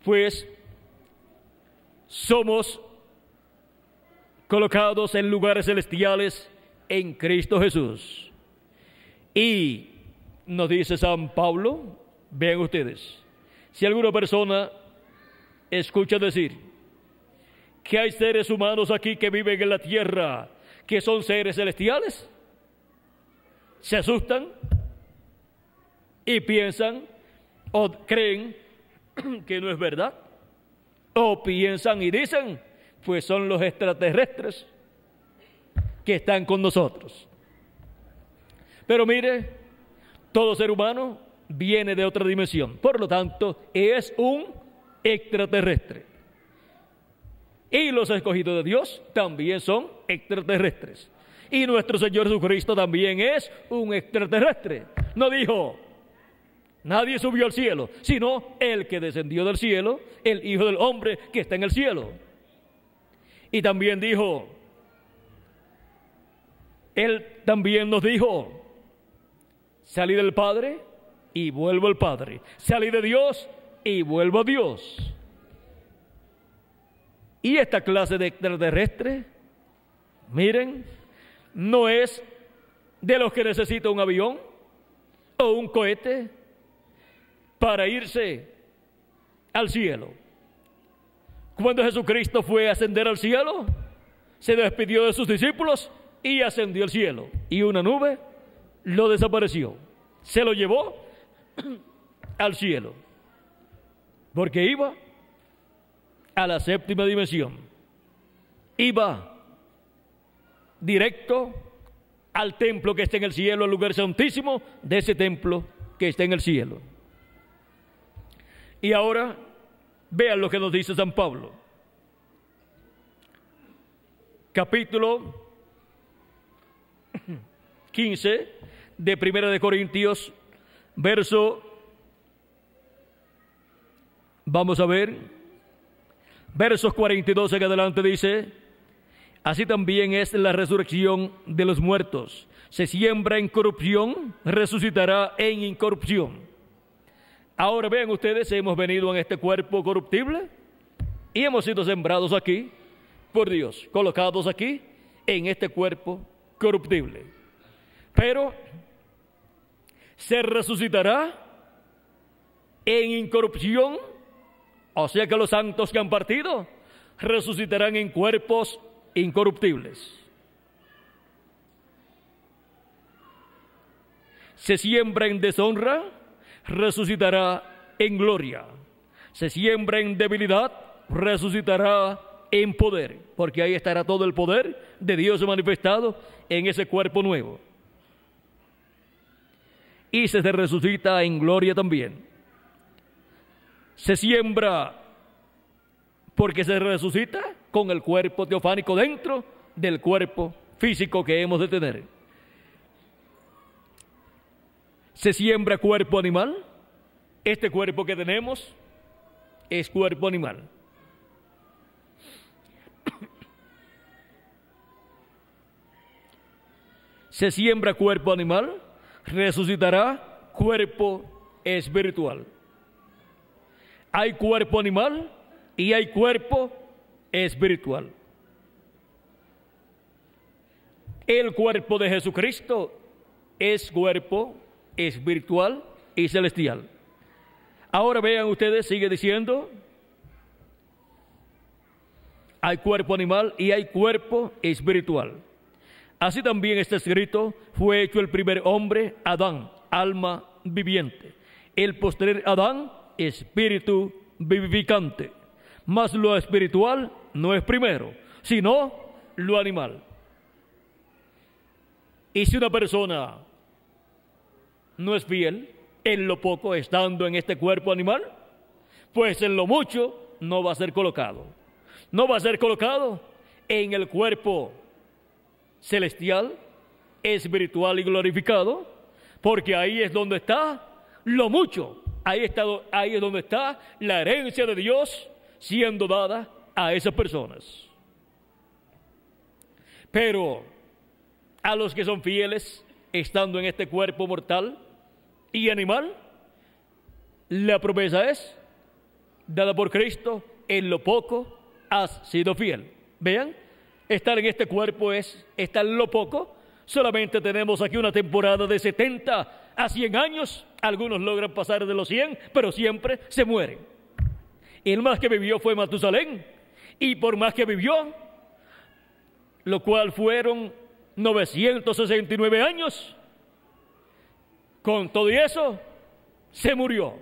pues somos colocados en lugares celestiales en Cristo Jesús. Y nos dice San Pablo, vean ustedes, si alguna persona escucha decir que hay seres humanos aquí que viven en la tierra, que son seres celestiales, se asustan y piensan o creen que no es verdad, o piensan y dicen, pues son los extraterrestres que están con nosotros. Pero mire, todo ser humano viene de otra dimensión, por lo tanto es un extraterrestre. Y los escogidos de Dios también son extraterrestres. Y nuestro Señor Jesucristo también es un extraterrestre. No dijo, nadie subió al cielo, sino el que descendió del cielo, el Hijo del Hombre que está en el cielo. Y también dijo, Él también nos dijo, salí del Padre y vuelvo al Padre. Salí de Dios y vuelvo a Dios. Y esta clase de extraterrestre, miren, no es de los que necesita un avión o un cohete para irse al cielo. Cuando Jesucristo fue a ascender al cielo, se despidió de sus discípulos y ascendió al cielo. Y una nube lo desapareció. Se lo llevó al cielo. Porque iba a la séptima dimensión. Iba directo al templo que está en el cielo, al lugar santísimo de ese templo que está en el cielo. Y ahora vean lo que nos dice San Pablo. Capítulo 15 de Primera de Corintios, verso, vamos a ver, versos 42 en adelante dice, así también es la resurrección de los muertos. Se siembra en corrupción, resucitará en incorrupción. Ahora vean ustedes, hemos venido en este cuerpo corruptible y hemos sido sembrados aquí por Dios, colocados aquí en este cuerpo corruptible. Pero se resucitará en incorrupción, o sea que los santos que han partido resucitarán en cuerpos incorruptibles. Se siembra en deshonra, resucitará en gloria. Se siembra en debilidad, resucitará en poder, porque ahí estará todo el poder de Dios manifestado en ese cuerpo nuevo. Y se resucita en gloria también. Se siembra porque se resucita con el cuerpo teofánico dentro del cuerpo físico que hemos de tener. Se siembra cuerpo animal. Este cuerpo que tenemos es cuerpo animal. Se siembra cuerpo animal, resucitará cuerpo espiritual. Hay cuerpo animal y hay cuerpo espiritual. El cuerpo de Jesucristo es cuerpo espiritual y celestial. Ahora vean ustedes, sigue diciendo, hay cuerpo animal y hay cuerpo espiritual. Así también está escrito, fue hecho el primer hombre, Adán, alma viviente. El posterior Adán, espíritu vivificante. Mas lo espiritual no es primero, sino lo animal. Y si una persona no es fiel en lo poco, estando en este cuerpo animal, pues en lo mucho no va a ser colocado. No va a ser colocado en el cuerpo celestial, espiritual y glorificado, porque ahí es donde está lo mucho. Ahí es donde está la herencia de Dios siendo dada a esas personas. Pero a los que son fieles, estando en este cuerpo mortal y animal, la promesa es dada por Cristo, en lo poco has sido fiel. Vean, Estar en este cuerpo es estar lo poco. Solamente tenemos aquí una temporada de 70 a 100 años. Algunos logran pasar de los 100, pero siempre se mueren. El más que vivió fue Matusalén, y por más que vivió, lo cual fueron 969 años, con todo y eso, se murió.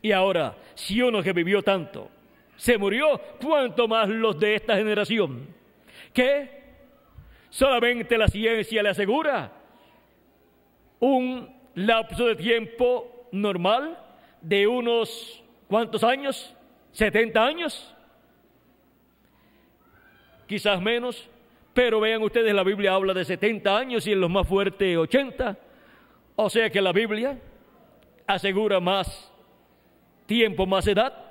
Y ahora, si uno que vivió tanto se murió, ¿cuánto más los de esta generación? Que solamente la ciencia le asegura un lapso de tiempo normal de unos, ¿cuántos años? 70 años. Quizás menos, pero vean ustedes, la Biblia habla de 70 años y en los más fuertes 80. O sea que la Biblia asegura más tiempo, más edad,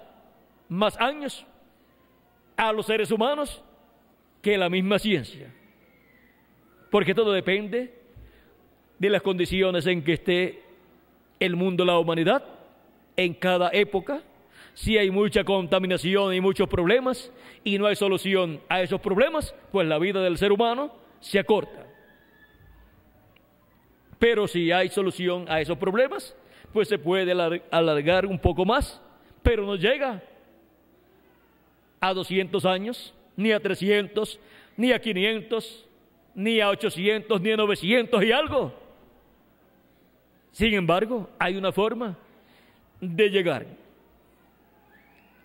más años a los seres humanos que la misma ciencia. Porque todo depende de las condiciones en que esté el mundo, la humanidad, en cada época. Si hay mucha contaminación y muchos problemas y no hay solución a esos problemas, pues la vida del ser humano se acorta. Pero si hay solución a esos problemas, pues se puede alargar un poco más, pero no llega a 200 años, ni a 300, ni a 500, ni a 800, ni a 900 y algo. Sin embargo, hay una forma de llegar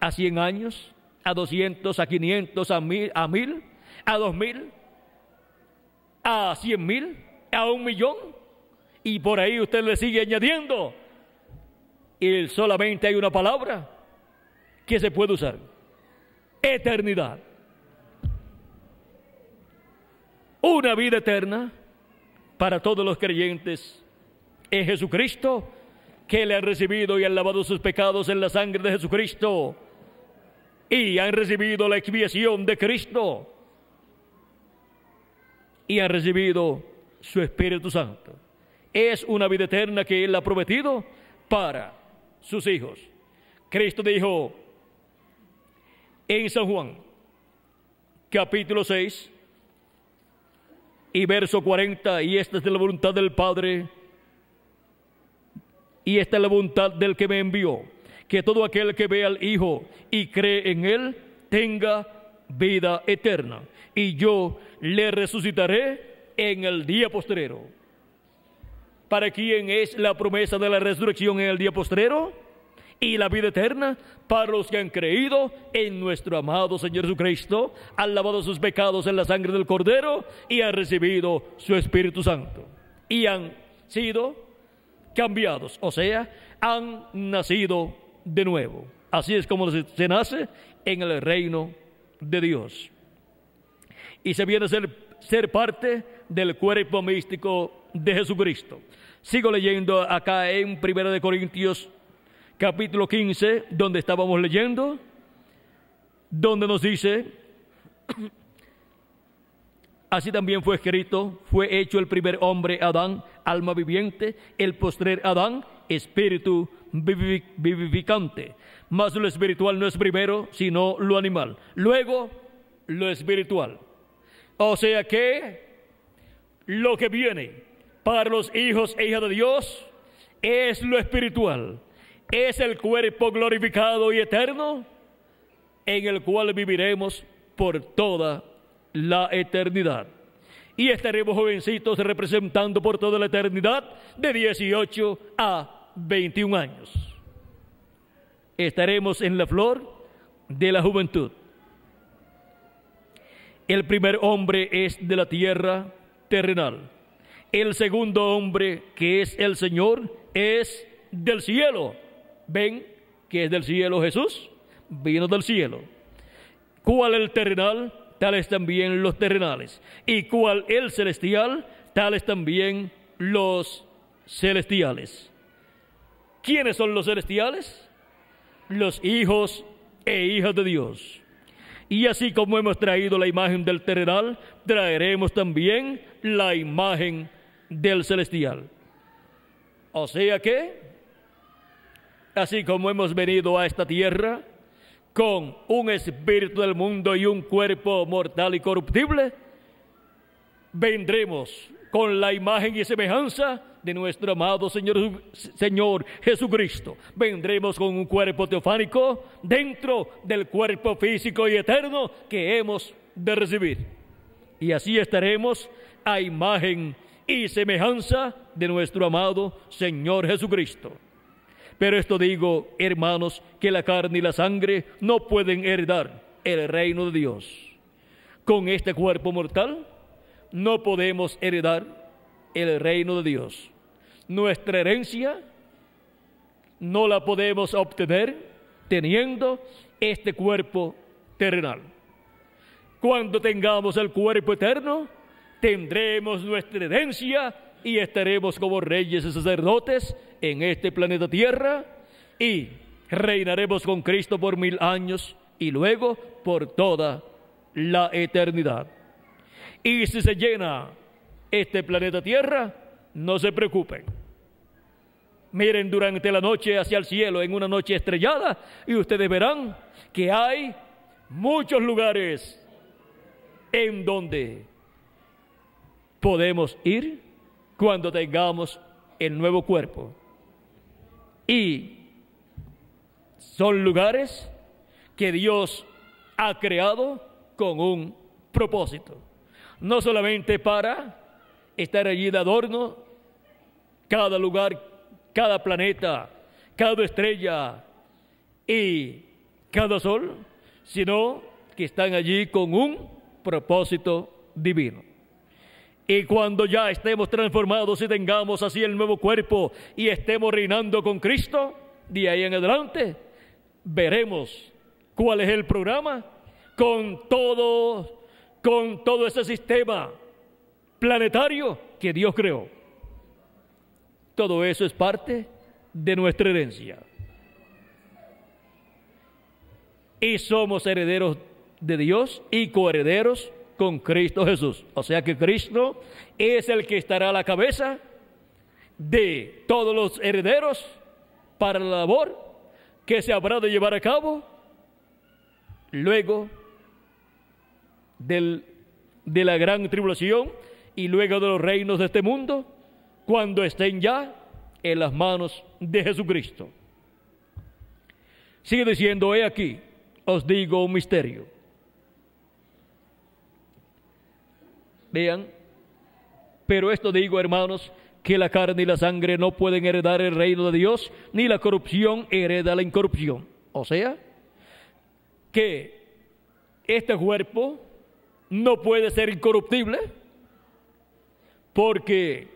a 100 años, a 200, a 500, a 1000, a 2000, a 100,000, a 1,000,000, y por ahí usted le sigue añadiendo. Y solamente hay una palabra que se puede usar: eternidad. Una vida eterna para todos los creyentes en Jesucristo, que le han recibido y han lavado sus pecados en la sangre de Jesucristo, y han recibido la expiación de Cristo, y han recibido su Espíritu Santo. Es una vida eterna que Él ha prometido para sus hijos. Cristo dijo en San Juan, capítulo 6 y verso 40, y esta es la voluntad del Padre, y esta es la voluntad del que me envió, que todo aquel que ve al Hijo y cree en Él tenga vida eterna, y yo le resucitaré en el día postrero. ¿Para quién es la promesa de la resurrección en el día postrero? Y la vida eterna para los que han creído en nuestro amado Señor Jesucristo, han lavado sus pecados en la sangre del Cordero y han recibido su Espíritu Santo. Y han sido cambiados, o sea, han nacido de nuevo. Así es como se nace en el reino de Dios. Y se viene a ser parte del cuerpo místico de Jesucristo. Sigo leyendo acá en 1 Corintios capítulo 15, donde estábamos leyendo, donde nos dice: así también fue escrito, fue hecho el primer hombre Adán, alma viviente, el postrer Adán, espíritu vivificante. Mas lo espiritual no es primero, sino lo animal, luego lo espiritual. O sea que lo que viene para los hijos e hijas de Dios es lo espiritual. Es el cuerpo glorificado y eterno en el cual viviremos por toda la eternidad. Y estaremos jovencitos representando por toda la eternidad de 18 a 21 años. Estaremos en la flor de la juventud. El primer hombre es de la tierra terrenal. El segundo hombre, que es el Señor, es del cielo. ¿Ven que es del cielo Jesús? Vino del cielo. ¿Cuál el terrenal? Tales también los terrenales. ¿Y cuál el celestial? Tales también los celestiales. ¿Quiénes son los celestiales? Los hijos e hijas de Dios. Y así como hemos traído la imagen del terrenal, traeremos también la imagen del celestial. O sea que, así como hemos venido a esta tierra con un espíritu del mundo y un cuerpo mortal y corruptible, vendremos con la imagen y semejanza de nuestro amado Señor Jesucristo. Vendremos con un cuerpo teofánico dentro del cuerpo físico y eterno que hemos de recibir. Y así estaremos a imagen y semejanza de nuestro amado Señor Jesucristo. Pero esto digo, hermanos, que la carne y la sangre no pueden heredar el reino de Dios. Con este cuerpo mortal no podemos heredar el reino de Dios. Nuestra herencia no la podemos obtener teniendo este cuerpo terrenal. Cuando tengamos el cuerpo eterno, tendremos nuestra herencia y estaremos como reyes y sacerdotes en este planeta Tierra y reinaremos con Cristo por 1000 años y luego por toda la eternidad. Y si se llena este planeta Tierra, no se preocupen. Miren durante la noche hacia el cielo en una noche estrellada y ustedes verán que hay muchos lugares en donde podemos ir cuando tengamos el nuevo cuerpo. Y son lugares que Dios ha creado con un propósito. No solamente para estar allí de adorno, cada lugar, cada planeta, cada estrella y cada sol, sino que están allí con un propósito divino. Y cuando ya estemos transformados y tengamos así el nuevo cuerpo y estemos reinando con Cristo, de ahí en adelante, veremos cuál es el programa con todo ese sistema planetario que Dios creó. Todo eso es parte de nuestra herencia. Y somos herederos de Dios y coherederos con Cristo Jesús. O sea que Cristo es el que estará a la cabeza de todos los herederos para la labor que se habrá de llevar a cabo luego de la gran tribulación y luego de los reinos de este mundo, cuando estén ya en las manos de Jesucristo. Sigue diciendo, he aquí, os digo un misterio. Vean, pero esto digo, hermanos, que la carne y la sangre no pueden heredar el reino de Dios, ni la corrupción hereda la incorrupción. O sea, que este cuerpo no puede ser incorruptible porque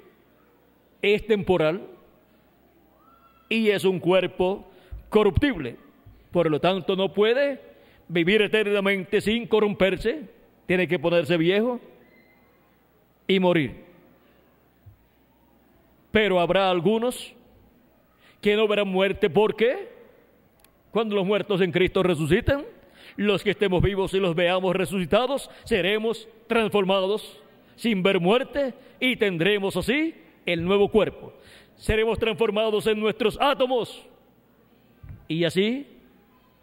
es temporal y es un cuerpo corruptible. Por lo tanto, no puede vivir eternamente sin corromperse, tiene que ponerse viejo y morir. Pero habrá algunos que no verán muerte, porque cuando los muertos en Cristo resucitan, los que estemos vivos y los veamos resucitados, seremos transformados sin ver muerte y tendremos así el nuevo cuerpo. Seremos transformados en nuestros átomos y así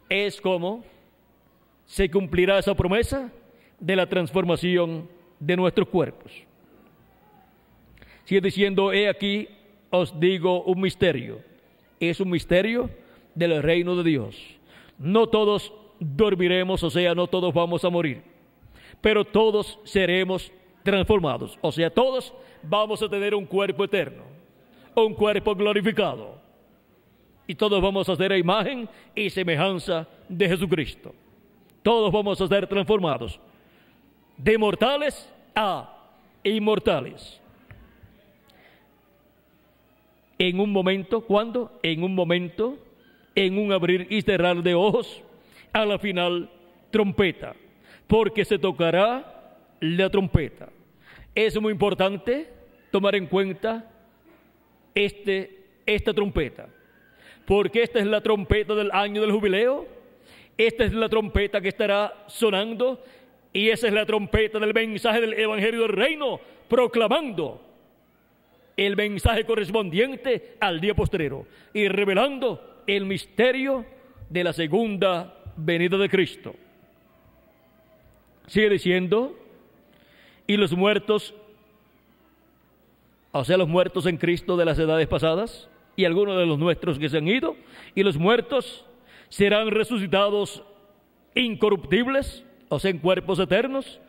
es como se cumplirá esa promesa de la transformación de nuestros cuerpos. Sigue diciendo, he aquí os digo un misterio. Es un misterio del reino de Dios. No todos dormiremos, o sea, no todos vamos a morir, pero todos seremos transformados. O sea, todos vamos a tener un cuerpo eterno, un cuerpo glorificado. Y todos vamos a ser a imagen y semejanza de Jesucristo. Todos vamos a ser transformados de mortales a inmortales. En un momento, ¿cuándo? En un momento, en un abrir y cerrar de ojos, a la final trompeta, porque se tocará la trompeta. Es muy importante tomar en cuenta esta trompeta, porque esta es la trompeta del año del jubileo, esta es la trompeta que estará sonando, y esa es la trompeta del mensaje del Evangelio del Reino, proclamando el mensaje correspondiente al día postrero y revelando el misterio de la segunda venida de Cristo. Sigue diciendo, y los muertos, o sea, los muertos en Cristo de las edades pasadas, y algunos de los nuestros que se han ido, y los muertos serán resucitados incorruptibles, o sea, en cuerpos eternos,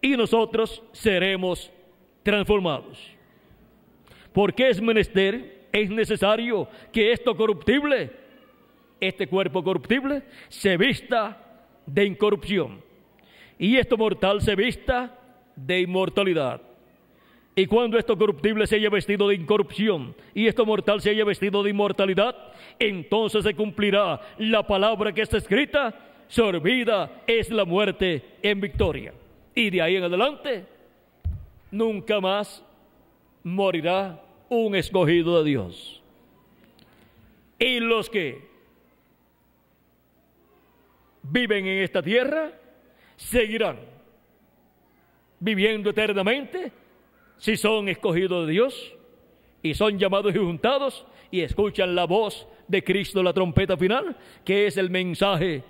y nosotros seremos transformados. Porque es menester, es necesario que esto corruptible, este cuerpo corruptible, se vista de incorrupción, y esto mortal se vista de inmortalidad. Y cuando esto corruptible se haya vestido de incorrupción y esto mortal se haya vestido de inmortalidad, entonces se cumplirá la palabra que está escrita: servida es la muerte en victoria. Y de ahí en adelante, nunca más morirá un escogido de Dios. Y los que viven en esta tierra seguirán viviendo eternamente si son escogidos de Dios y son llamados y juntados y escuchan la voz de Cristo, la trompeta final, que es el mensaje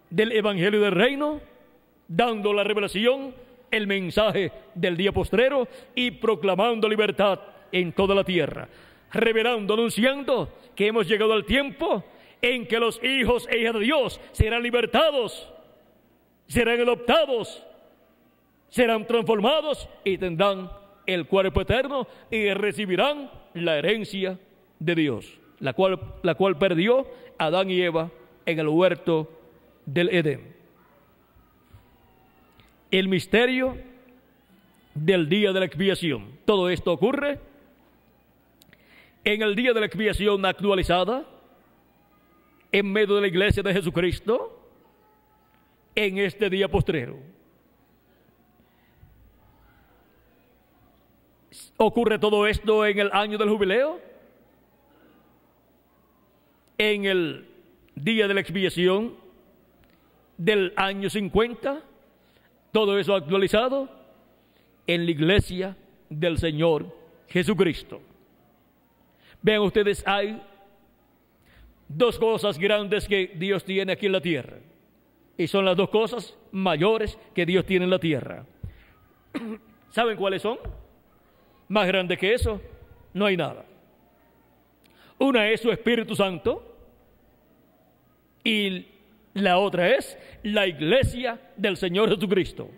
del Evangelio del Reino, dando la revelación, el mensaje del día postrero y proclamando libertad en toda la tierra, revelando, anunciando que hemos llegado al tiempo en que los hijos e hijas de Dios serán libertados, serán adoptados, serán transformados y tendrán el cuerpo eterno y recibirán la herencia de Dios, la cual perdió Adán y Eva en el huerto del Edén. El misterio del día de la expiación. Todo esto ocurre en el día de la expiación actualizada en medio de la iglesia de Jesucristo en este día postrero. ¿Ocurre todo esto en el año del jubileo? ¿En el día de la expiación del año 50? Todo eso actualizado en la iglesia del Señor Jesucristo. Vean ustedes, hay dos cosas grandes que Dios tiene aquí en la tierra. Y son las dos cosas mayores que Dios tiene en la tierra. ¿Saben cuáles son? Más grande que eso, no hay nada. Una es su Espíritu Santo y la otra es la iglesia del Señor Jesucristo.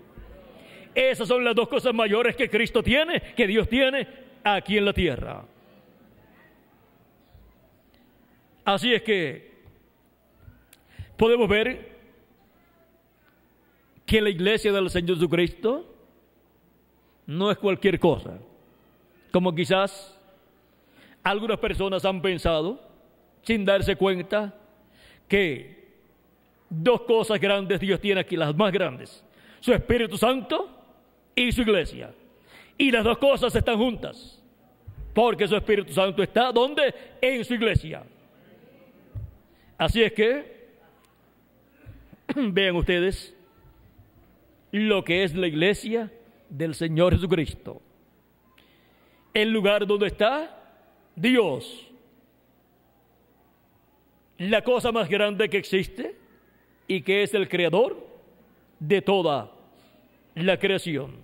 Esas son las dos cosas mayores que Cristo tiene, que Dios tiene aquí en la tierra. Así es que podemos ver que la iglesia del Señor Jesucristo no es cualquier cosa, como quizás algunas personas han pensado, sin darse cuenta, que dos cosas grandes Dios tiene aquí, las más grandes: su Espíritu Santo y su iglesia. Y las dos cosas están juntas, porque su Espíritu Santo está ¿dónde? En su iglesia. Así es que vean ustedes lo que es la iglesia del Señor Jesucristo. El lugar donde está Dios, la cosa más grande que existe y que es el creador de toda la creación.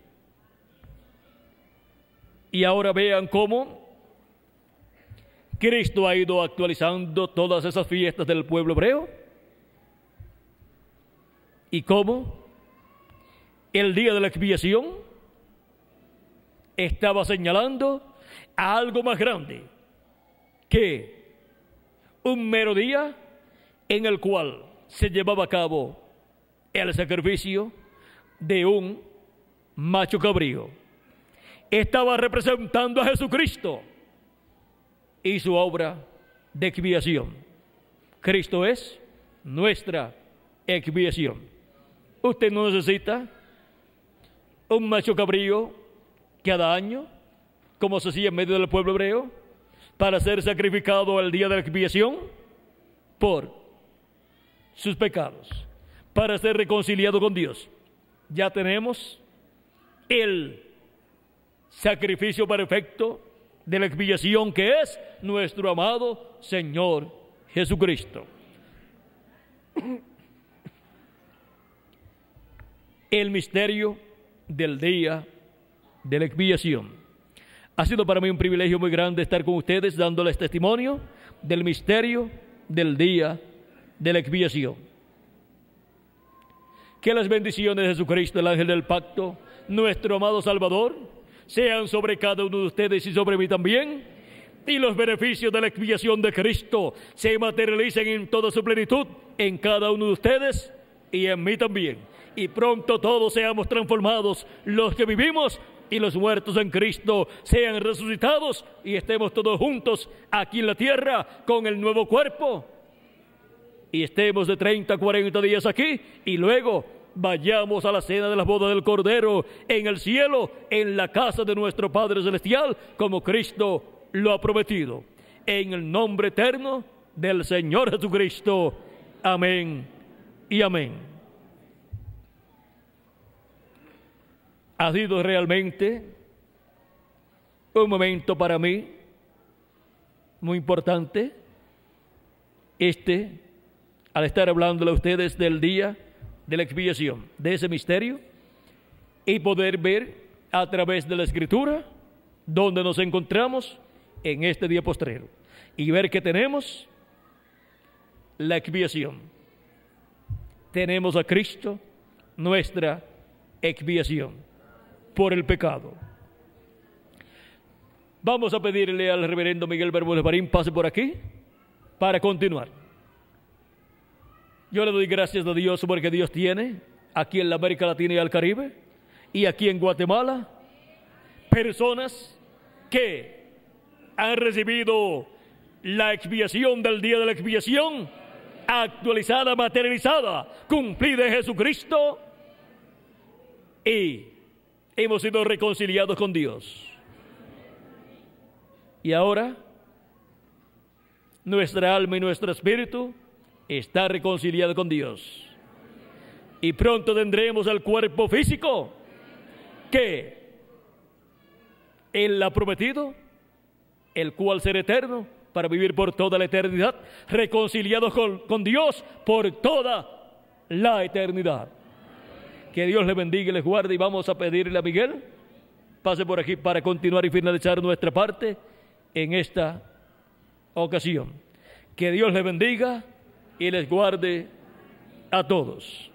Y ahora vean cómo Cristo ha ido actualizando todas esas fiestas del pueblo hebreo y cómo el día de la expiación estaba señalando a algo más grande que un mero día en el cual se llevaba a cabo el sacrificio de un macho cabrío. Estaba representando a Jesucristo y su obra de expiación. Cristo es nuestra expiación. Usted no necesita un macho cabrío cada año, como se hacía en medio del pueblo hebreo, para ser sacrificado el día de la expiación por sus pecados, para ser reconciliado con Dios. Ya tenemos el sacrificio perfecto de la expiación, que es nuestro amado Señor Jesucristo. el misterio del día de la expiación. Ha sido para mí un privilegio muy grande estar con ustedes dándoles testimonio del misterio del día de la expiación. Que las bendiciones de Jesucristo, el ángel del pacto, nuestro amado Salvador, sean sobre cada uno de ustedes y sobre mí también, y los beneficios de la expiación de Cristo se materialicen en toda su plenitud en cada uno de ustedes y en mí también. Y pronto todos seamos transformados, los que vivimos y los muertos en Cristo sean resucitados y estemos todos juntos aquí en la tierra con el nuevo cuerpo. Y estemos de 30 a 40 días aquí y luego vayamos a la cena de las bodas del Cordero en el cielo, en la casa de nuestro Padre Celestial, como Cristo lo ha prometido. En el nombre eterno del Señor Jesucristo. Amén y amén. Ha sido realmente un momento para mí muy importante al estar hablándole a ustedes del día de la expiación, de ese misterio, y poder ver a través de la Escritura donde nos encontramos en este día postrero y ver que tenemos la expiación. Tenemos a Cristo, nuestra expiación por el pecado. Vamos a pedirle al reverendo Miguel Bermúdez Marín pase por aquí para continuar. Yo le doy gracias a Dios porque Dios tiene aquí en la América Latina y el Caribe y aquí en Guatemala personas que han recibido la expiación del día de la expiación actualizada, materializada, cumplida en Jesucristo, y hemos sido reconciliados con Dios. Y ahora nuestra alma y nuestro espíritu está reconciliado con Dios. Y pronto tendremos el cuerpo físico que Él ha prometido, el cual será eterno para vivir por toda la eternidad, reconciliados con Dios por toda la eternidad. Que Dios les bendiga y les guarde, y vamos a pedirle a Miguel pase por aquí para continuar y finalizar nuestra parte en esta ocasión. Que Dios les bendiga y les guarde a todos.